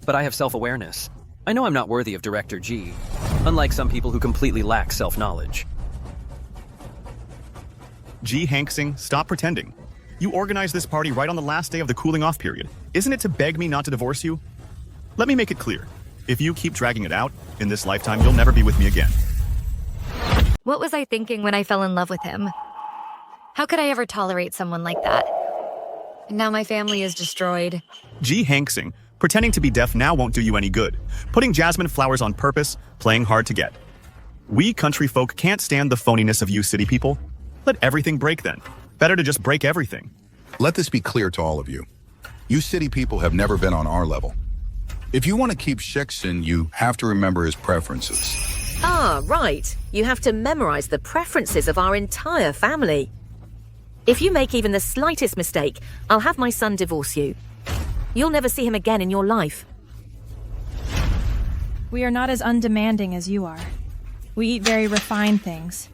But I have self-awareness. I know I'm not worthy of Director G, unlike some people who completely lack self-knowledge. G. Hanksing, stop pretending. You organized this party right on the last day of the cooling-off period. Isn't it to beg me not to divorce you? Let me make it clear. If you keep dragging it out, in this lifetime you'll never be with me again. What was I thinking when I fell in love with him? How could I ever tolerate someone like that? And now my family is destroyed. G. Hanksing, pretending to be deaf now won't do you any good. Putting jasmine flowers on purpose, playing hard to get. We country folk can't stand the phoniness of you city people. Let everything break then. Better to just break everything. Let this be clear to all of you. You city people have never been on our level. If you want to keep Shixin, you have to remember his preferences. Ah, right. You have to memorize the preferences of our entire family. If you make even the slightest mistake, I'll have my son divorce you. You'll never see him again in your life. We are not as undemanding as you are. We eat very refined things.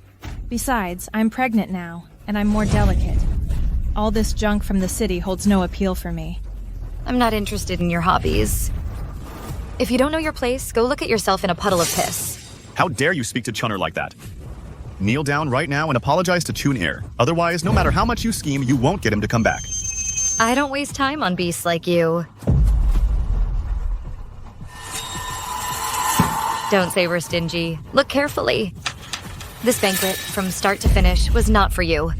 Besides, I'm pregnant now, and I'm more delicate. All this junk from the city holds no appeal for me. I'm not interested in your hobbies. If you don't know your place, go look at yourself in a puddle of piss. How dare you speak to Chunner like that? Kneel down right now and apologize to Chun Air. Otherwise, no matter how much you scheme, you won't get him to come back. I don't waste time on beasts like you. Don't say we're stingy. Look carefully. This banquet, from start to finish, was not for you.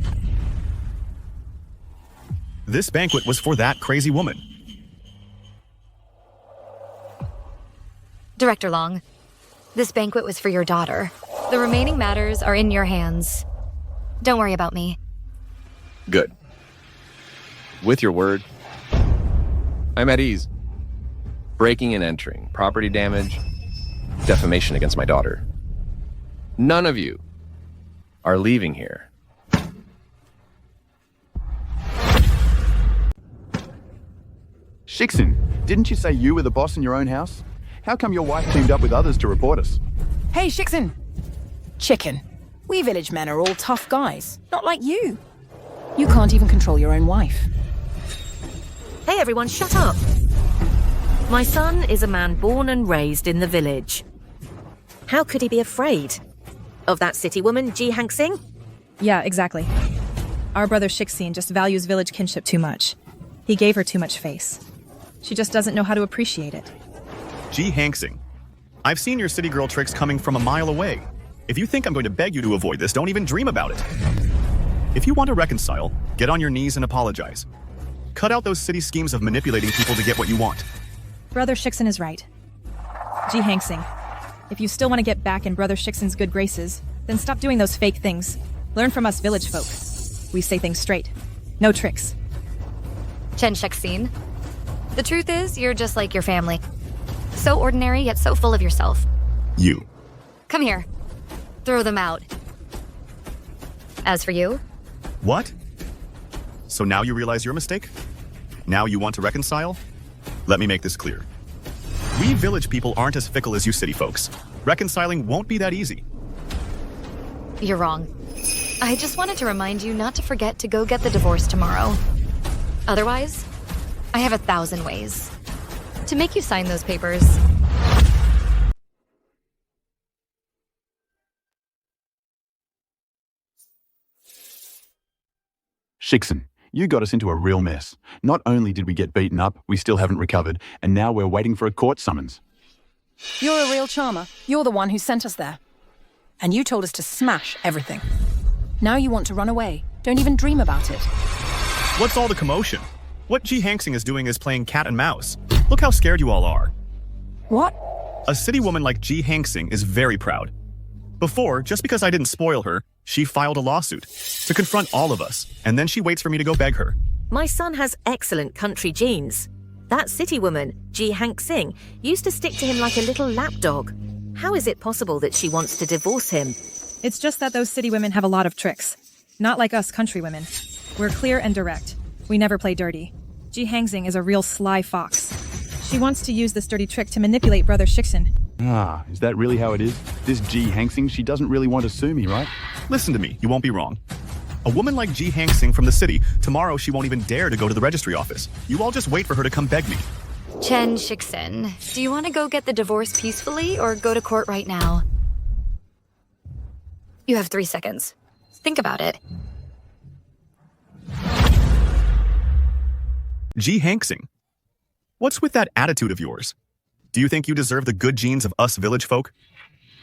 This banquet was for that crazy woman. Director Long, this banquet was for your daughter. The remaining matters are in your hands. Don't worry about me. Good. With your word, I'm at ease. Breaking and entering, property damage, defamation against my daughter. None of you are leaving here. Shixin, didn't you say you were the boss in your own house? How come your wife teamed up with others to report us? Hey, Shixin. Chicken. We village men are all tough guys, not like you. You can't even control your own wife. Hey everyone, shut up. My son is a man born and raised in the village. How could he be afraid? Of that city woman, Ji Hanksing? Yeah, exactly. Our brother Shixin just values village kinship too much. He gave her too much face. She just doesn't know how to appreciate it. G. Hanksing, I've seen your city girl tricks coming from a mile away. If you think I'm going to beg you to avoid this, don't even dream about it. If you want to reconcile, get on your knees and apologize. Cut out those city schemes of manipulating people to get what you want. Brother Shixin is right. G. Hanksing, if you still want to get back in Brother Shixin's good graces, then stop doing those fake things. Learn from us village folk. We say things straight. No tricks. Chen Shixin, the truth is, you're just like your family. So ordinary, yet so full of yourself. You. Come here. Throw them out. As for you? What? So now you realize your mistake? Now you want to reconcile? Let me make this clear. We village people aren't as fickle as you city folks. Reconciling won't be that easy. You're wrong. I just wanted to remind you not to forget to go get the divorce tomorrow. Otherwise, I have 1,000 ways to make you sign those papers. Shixin, you got us into a real mess. Not only did we get beaten up, we still haven't recovered, and now we're waiting for a court summons. You're a real charmer. You're the one who sent us there. And you told us to smash everything. Now you want to run away. Don't even dream about it. What's all the commotion? What G. Hanksing is doing is playing cat and mouse. Look how scared you all are. What? A city woman like G. Hanksing is very proud. Before, just because I didn't spoil her, she filed a lawsuit to confront all of us, and then she waits for me to go beg her. My son has excellent country genes. That city woman, Ji Hanksing, used to stick to him like a little lapdog. How is it possible that she wants to divorce him? It's just that those city women have a lot of tricks. Not like us country women. We're clear and direct. We never play dirty. Ji Hangxing is a real sly fox. She wants to use this dirty trick to manipulate Brother Shixin. Ah, is that really how it is? This Ji Hangxing, she doesn't really want to sue me, right? Listen to me, you won't be wrong. A woman like Ji Hangxing from the city, tomorrow she won't even dare to go to the registry office. You all just wait for her to come beg me. Chen Shixin, do you want to go get the divorce peacefully or go to court right now? You have 3 seconds. Think about it. Ji Hangxing, what's with that attitude of yours? Do you think you deserve the good genes of us village folk?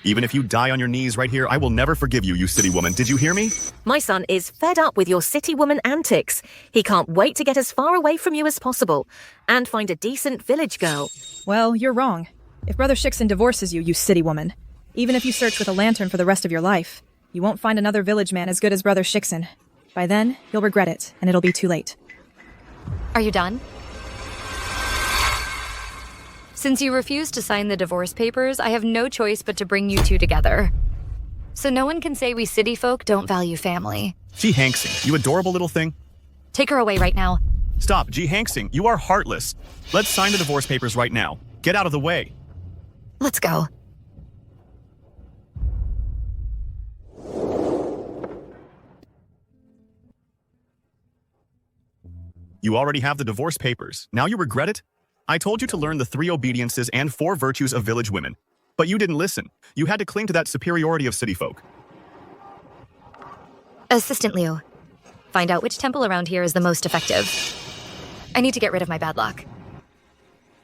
Even if you die on your knees right here, I will never forgive you, you city woman. Did you hear me? My son is fed up with your city woman antics. He can't wait to get as far away from you as possible and find a decent village girl. Well, you're wrong. If Brother Shixin divorces you, you city woman, even if you search with a lantern for the rest of your life, you won't find another village man as good as Brother Shixin. By then, you'll regret it, and it'll be too late. Are you done? Since you refused to sign the divorce papers, I have no choice but to bring you two together. So no one can say we city folk don't value family. Ji Hangxing, you adorable little thing. Take her away right now. Stop, Ji Hangxing, you are heartless. Let's sign the divorce papers right now. Get out of the way. Let's go. You already have the divorce papers. Now you regret it? I told you to learn the 3 obediences and 4 virtues of village women. But you didn't listen. You had to cling to that superiority of city folk. Assistant Liu, find out which temple around here is the most effective. I need to get rid of my bad luck.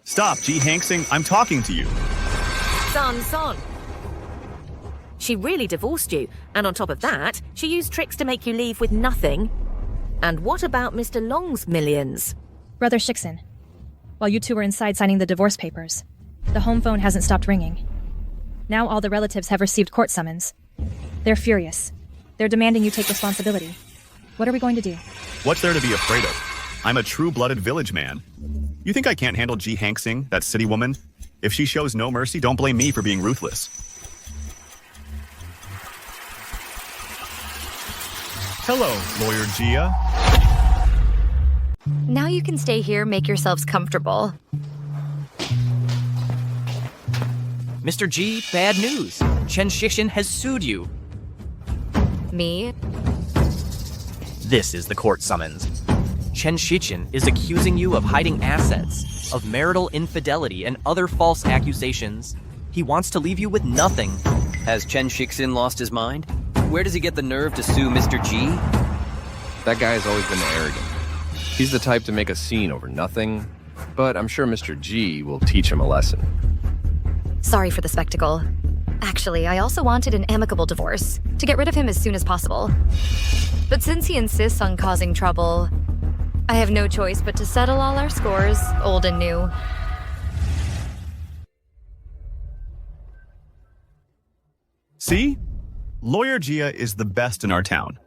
Stop, Ji Hangxing. I'm talking to you. Son. She really divorced you, and on top of that, she used tricks to make you leave with nothing. And what about Mr. Long's millions? Brother Shixin, while you two were inside signing the divorce papers, the home phone hasn't stopped ringing. Now all the relatives have received court summons. They're furious. They're demanding you take responsibility. What are we going to do? What's there to be afraid of? I'm a true-blooded village man. You think I can't handle Ji Hangxing, that city woman? If she shows no mercy, don't blame me for being ruthless. Hello, Lawyer Jia. Now you can stay here, make yourselves comfortable. Mr. G, bad news. Chen Shixin has sued you. Me? This is the court summons. Chen Shixin is accusing you of hiding assets, of marital infidelity and other false accusations. He wants to leave you with nothing. Has Chen Shixin lost his mind? Where does he get the nerve to sue Mr. G? That guy has always been arrogant. He's the type to make a scene over nothing, but I'm sure Mr. G will teach him a lesson. Sorry for the spectacle. Actually, I also wanted an amicable divorce, to get rid of him as soon as possible. But since he insists on causing trouble, I have no choice but to settle all our scores, old and new. See? Lawyer Jia is the best in our town.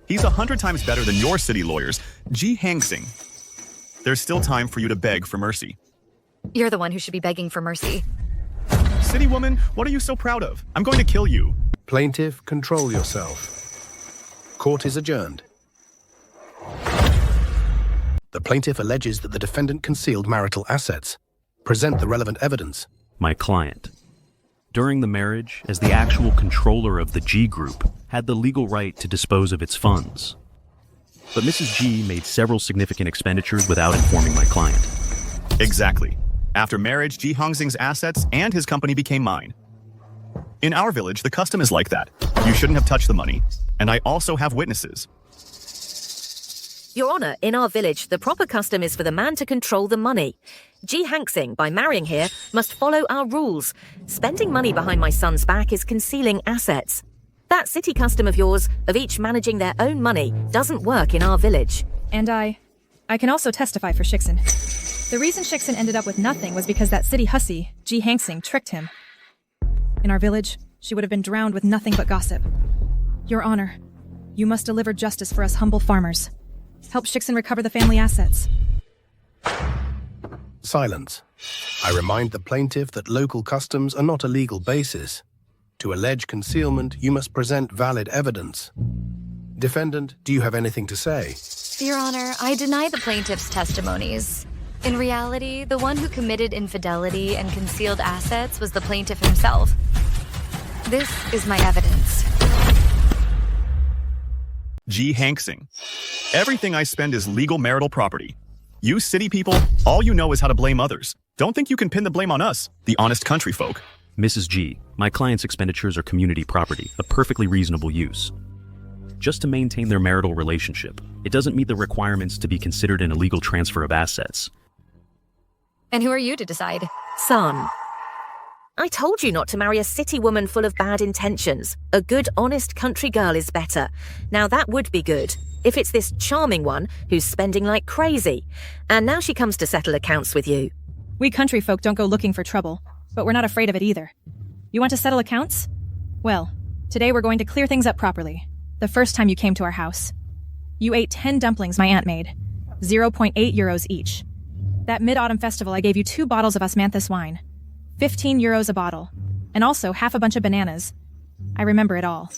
He's 100 times better than your city lawyers, Ji Hangxing. There's still time for you to beg for mercy. You're the one who should be begging for mercy. City woman, what are you so proud of? I'm going to kill you. Plaintiff, control yourself. Court is adjourned. The plaintiff alleges that the defendant concealed marital assets. Present the relevant evidence. My client, during the marriage, as the actual controller of the G Group, had the legal right to dispose of its funds. But Mrs. G made several significant expenditures without informing my client. Exactly. After marriage, Ji Hangxing's assets and his company became mine. In our village, the custom is like that. You shouldn't have touched the money, and I also have witnesses. Your Honor, in our village, the proper custom is for the man to control the money. Ji Hangxing, by marrying here, must follow our rules. Spending money behind my son's back is concealing assets. That city custom of yours, of each managing their own money, doesn't work in our village. And I can also testify for Shixin. The reason Shixin ended up with nothing was because that city hussy, Ji Hangxing, tricked him. In our village, she would have been drowned with nothing but gossip. Your Honor, you must deliver justice for us humble farmers. Help Shixin recover the family assets. Silence. I remind the plaintiff that local customs are not a legal basis. To allege concealment, you must present valid evidence. Defendant, do you have anything to say? Your Honor, I deny the plaintiff's testimonies. In reality, the one who committed infidelity and concealed assets was the plaintiff himself. This is my evidence. G. Hanksing. Everything I spend is legal marital property. You city people, all you know is how to blame others. Don't think you can pin the blame on us, the honest country folk. Mrs. G, my client's expenditures are community property, a perfectly reasonable use. Just to maintain their marital relationship, it doesn't meet the requirements to be considered an illegal transfer of assets. And who are you to decide? Son, I told you not to marry a city woman full of bad intentions. A good, honest country girl is better. Now that would be good, if it's this charming one who's spending like crazy. And now she comes to settle accounts with you. We country folk don't go looking for trouble, but we're not afraid of it either. You want to settle accounts? Well, today we're going to clear things up properly. The first time you came to our house. You ate 10 dumplings my aunt made, 0.8 euros each. That mid-autumn festival I gave you 2 bottles of osmanthus wine, 15 euros a bottle, and also half a bunch of bananas. I remember it all,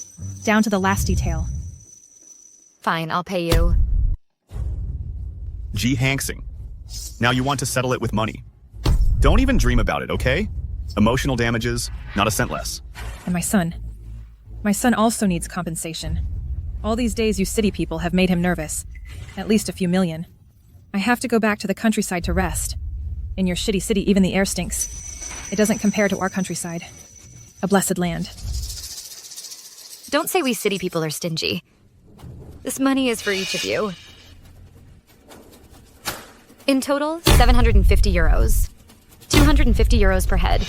down to the last detail. Fine, I'll pay you. G. Hanksing. Now you want to settle it with money. Don't even dream about it, okay? Emotional damages, not a cent less. And my son. My son also needs compensation. All these days you city people have made him nervous. At least a few million. I have to go back to the countryside to rest. In your shitty city, even the air stinks. It doesn't compare to our countryside. A blessed land. Don't say we city people are stingy. This money is for each of you. In total, 750 euros. 250 euros per head.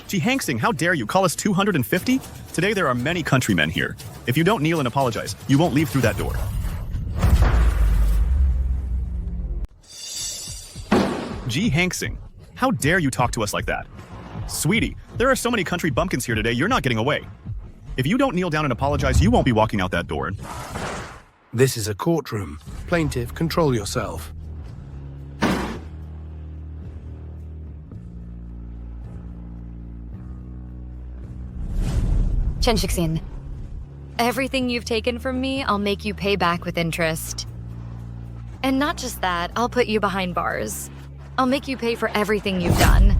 G. Hanksing, how dare you call us 250? Today there are many countrymen here. If you don't kneel and apologize, you won't leave through that door. G. Hanksing, how dare you talk to us like that? Sweetie, there are so many country bumpkins here today, you're not getting away. If you don't kneel down and apologize, you won't be walking out that door. This is a courtroom. Plaintiff, control yourself. Chenshixin, everything you've taken from me, I'll make you pay back with interest. And not just that, I'll put you behind bars. I'll make you pay for everything you've done.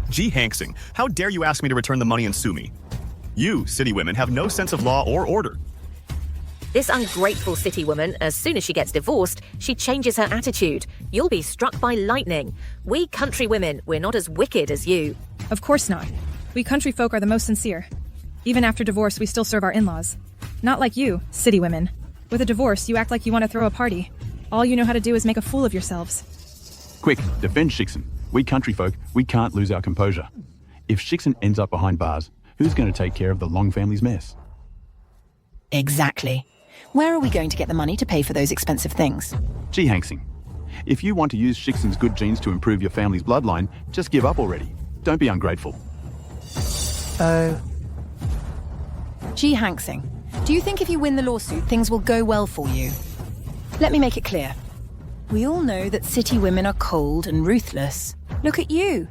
G. Hanksing, how dare you ask me to return the money and sue me? You, city women, have no sense of law or order. This ungrateful city woman, as soon as she gets divorced, she changes her attitude. You'll be struck by lightning. We country women, we're not as wicked as you. Of course not. We country folk are the most sincere. Even after divorce, we still serve our in-laws. Not like you, city women. With a divorce, you act like you want to throw a party. All you know how to do is make a fool of yourselves. Quick, defend Shixon. We country folk, we can't lose our composure. If Shixon ends up behind bars, who's going to take care of the Long family's mess? Exactly. Where are we going to get the money to pay for those expensive things? G. Hanksing, if you want to use Shixon's good genes to improve your family's bloodline, just give up already. Don't be ungrateful. Oh. G. Hanksing, do you think if you win the lawsuit, things will go well for you? Let me make it clear. We all know that city women are cold and ruthless. Look at you.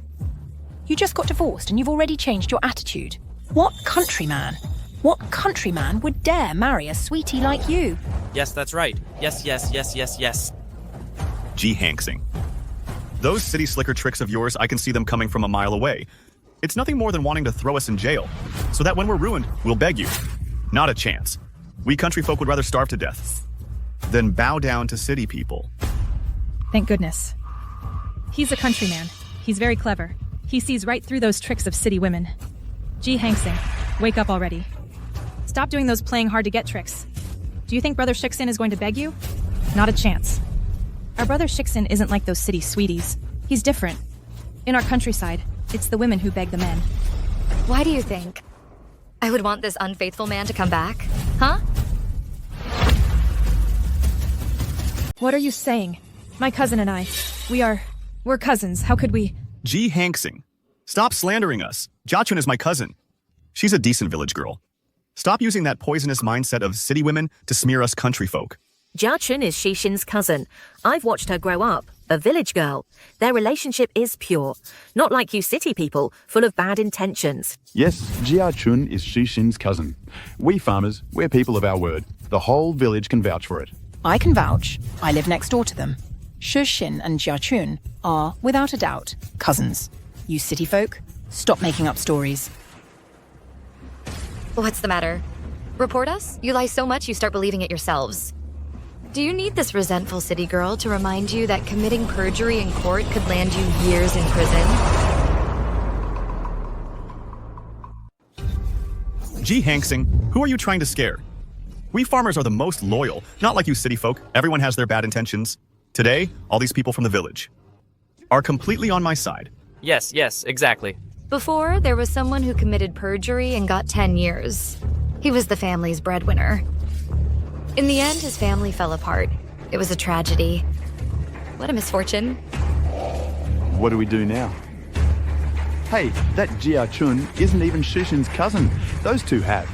You just got divorced and you've already changed your attitude. What countryman would dare marry a sweetie like you? Yes, that's right. Yes, yes, yes, yes, yes. G. Hanksing. Those city slicker tricks of yours, I can see them coming from a mile away. It's nothing more than wanting to throw us in jail, so that when we're ruined, we'll beg you. Not a chance. We country folk would rather starve to death than bow down to city people. Thank goodness. He's a countryman. He's very clever. He sees right through those tricks of city women. G. Hanksing, wake up already. Stop doing those playing hard to get tricks. Do you think Brother Shixon is going to beg you? Not a chance. Our Brother Shixon isn't like those city sweeties. He's different. In our countryside, it's the women who beg the men. Why do you think I would want this unfaithful man to come back? Huh? What are you saying? My cousin and I, we're cousins. How could we? G. Hanksing, stop slandering us. Jachun is my cousin. She's a decent village girl. Stop using that poisonous mindset of city women to smear us country folk. Jachun is Shishin's cousin. I've watched her grow up. a village girl. Their relationship is pure, not like you city people, full of bad intentions. Yes, Jia Chun is Shixin's cousin. We farmers, we're people of our word. The whole village can vouch for it. I can vouch. I live next door to them. Shixin and Jiachun are, without a doubt, cousins. You city folk, stop making up stories. What's the matter? Report us? You lie so much you start believing it yourselves. Do you need this resentful city girl to remind you that committing perjury in court could land you years in prison? Gee, Hanksing, who are you trying to scare? We farmers are the most loyal, not like you city folk. Everyone has their bad intentions. Today, all these people from the village are completely on my side. Yes, exactly. Before, there was someone who committed perjury and got 10 years. He was the family's breadwinner. In the end, his family fell apart. It was a tragedy. What a misfortune. What do we do now? Hey, that Jia Chun isn't even Shixin's cousin. Those two have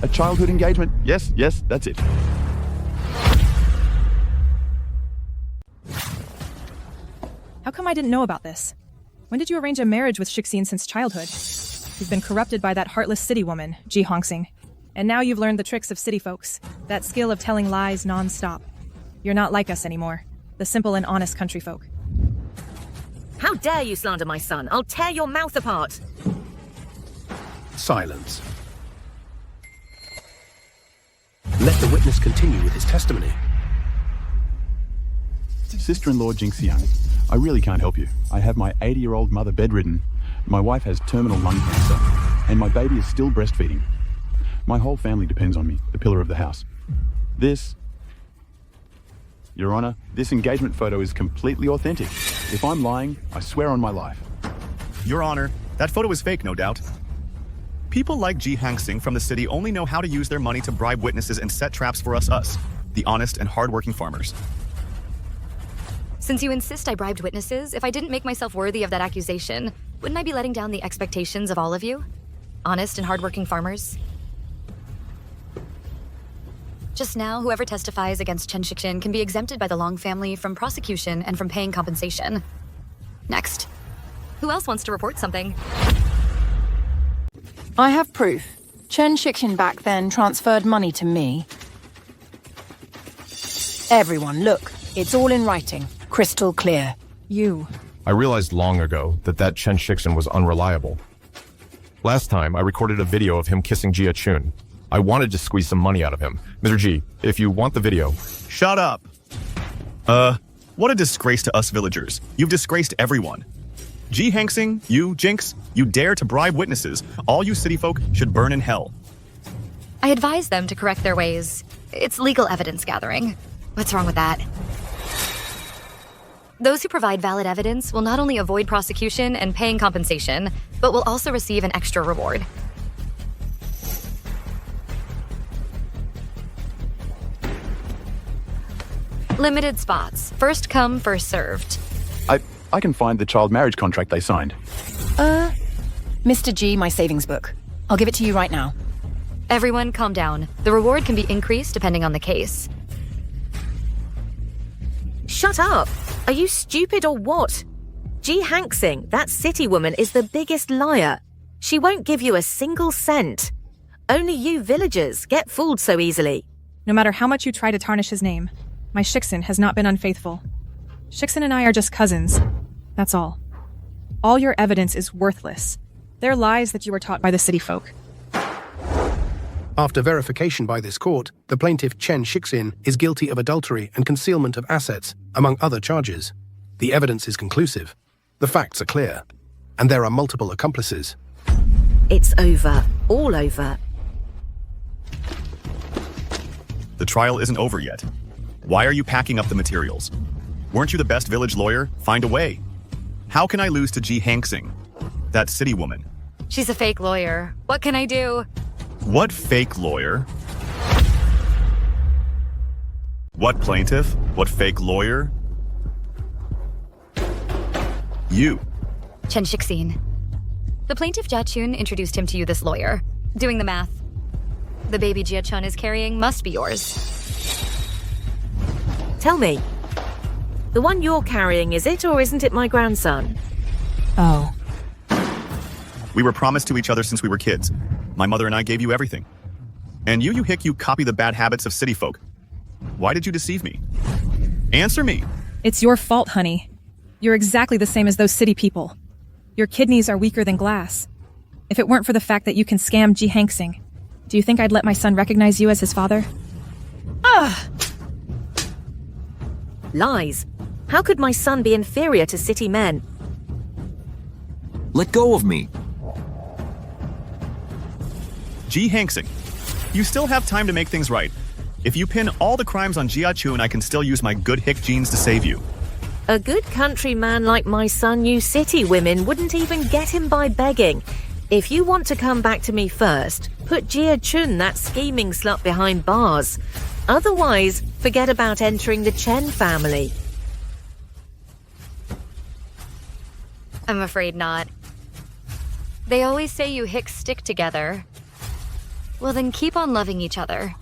a childhood engagement. Yes, that's it. How come I didn't know about this? When did you arrange a marriage with Shixin since childhood? You've been corrupted by that heartless city woman, Ji Hongsing. And now you've learned the tricks of city folks, that skill of telling lies non-stop. You're not like us anymore, the simple and honest country folk. How dare you slander my son? I'll tear your mouth apart. Silence. Let the witness continue with his testimony. Sister-in-law Jinxiang, I really can't help you. I have my 80-year-old mother bedridden, my wife has terminal lung cancer, and my baby is still breastfeeding. My whole family depends on me, the pillar of the house. Your Honor, this engagement photo is completely authentic. If I'm lying, I swear on my life. Your Honor, that photo is fake, no doubt. People like Ji Hangsing from the city only know how to use their money to bribe witnesses and set traps for us, the honest and hardworking farmers. Since you insist I bribed witnesses, if I didn't make myself worthy of that accusation, wouldn't I be letting down the expectations of all of you? Honest and hardworking farmers? Just now, whoever testifies against Chen Shixin can be exempted by the Long family from prosecution and from paying compensation. Next. Who else wants to report something? I have proof. Chen Shixin back then transferred money to me. Everyone, look. It's all in writing. Crystal clear. I realized long ago that Chen Shixin was unreliable. Last time, I recorded a video of him kissing Jia Chun. I wanted to squeeze some money out of him. Mr. G, if you want the video... Shut up! What a disgrace to us villagers. You've disgraced everyone. Ji Hangsing, you, Jinx, you dare to bribe witnesses. All you city folk should burn in hell. I advise them to correct their ways. It's legal evidence gathering. What's wrong with that? Those who provide valid evidence will not only avoid prosecution and paying compensation, but will also receive an extra reward. Limited spots. First come, first served. I can find the child marriage contract they signed. Mr. G, my savings book. I'll give it to you right now. Everyone, calm down. The reward can be increased depending on the case. Shut up! Are you stupid or what? Ji Hangsing, that city woman, is the biggest liar. She won't give you a single cent. Only you villagers get fooled so easily. No matter how much you try to tarnish his name, my Shixin has not been unfaithful. Shixin and I are just cousins. That's all. All your evidence is worthless. They're lies that you were taught by the city folk. After verification by this court, the plaintiff Chen Shixin is guilty of adultery and concealment of assets, among other charges. The evidence is conclusive. The facts are clear. And there are multiple accomplices. It's over. All over. The trial isn't over yet. Why are you packing up the materials? Weren't you the best village lawyer? Find a way. How can I lose to Ji Hangsing, that city woman? She's a fake lawyer. What can I do? What fake lawyer? What plaintiff? What fake lawyer? You. Chen Shixin. The plaintiff Jia Chun introduced him to you, this lawyer. Doing the math. The baby Jia Chun is carrying must be yours. Tell me, The one you're carrying, is it, or isn't it my grandson? Oh. We were promised to each other since we were kids. My mother and I gave you everything. And you hick, you copy the bad habits of city folk. Why did you deceive me? Answer me. It's your fault, honey. You're exactly the same as those city people. Your kidneys are weaker than glass. If it weren't for the fact that you can scam G. Hanksing, do you think I'd let my son recognize you as his father? Ugh! Lies. How could my son be inferior to city men? Let go of me. G. Hanksing, you still have time to make things right. If you pin all the crimes on Jia-chun, I can still use my good hick genes to save you. A good countryman like my son, you city women wouldn't even get him by begging. If you want to come back to me first, put Jia-chun, that scheming slut, behind bars. Otherwise, forget about entering the Chen family. I'm afraid not. They always say you hicks stick together. Well, then keep on loving each other.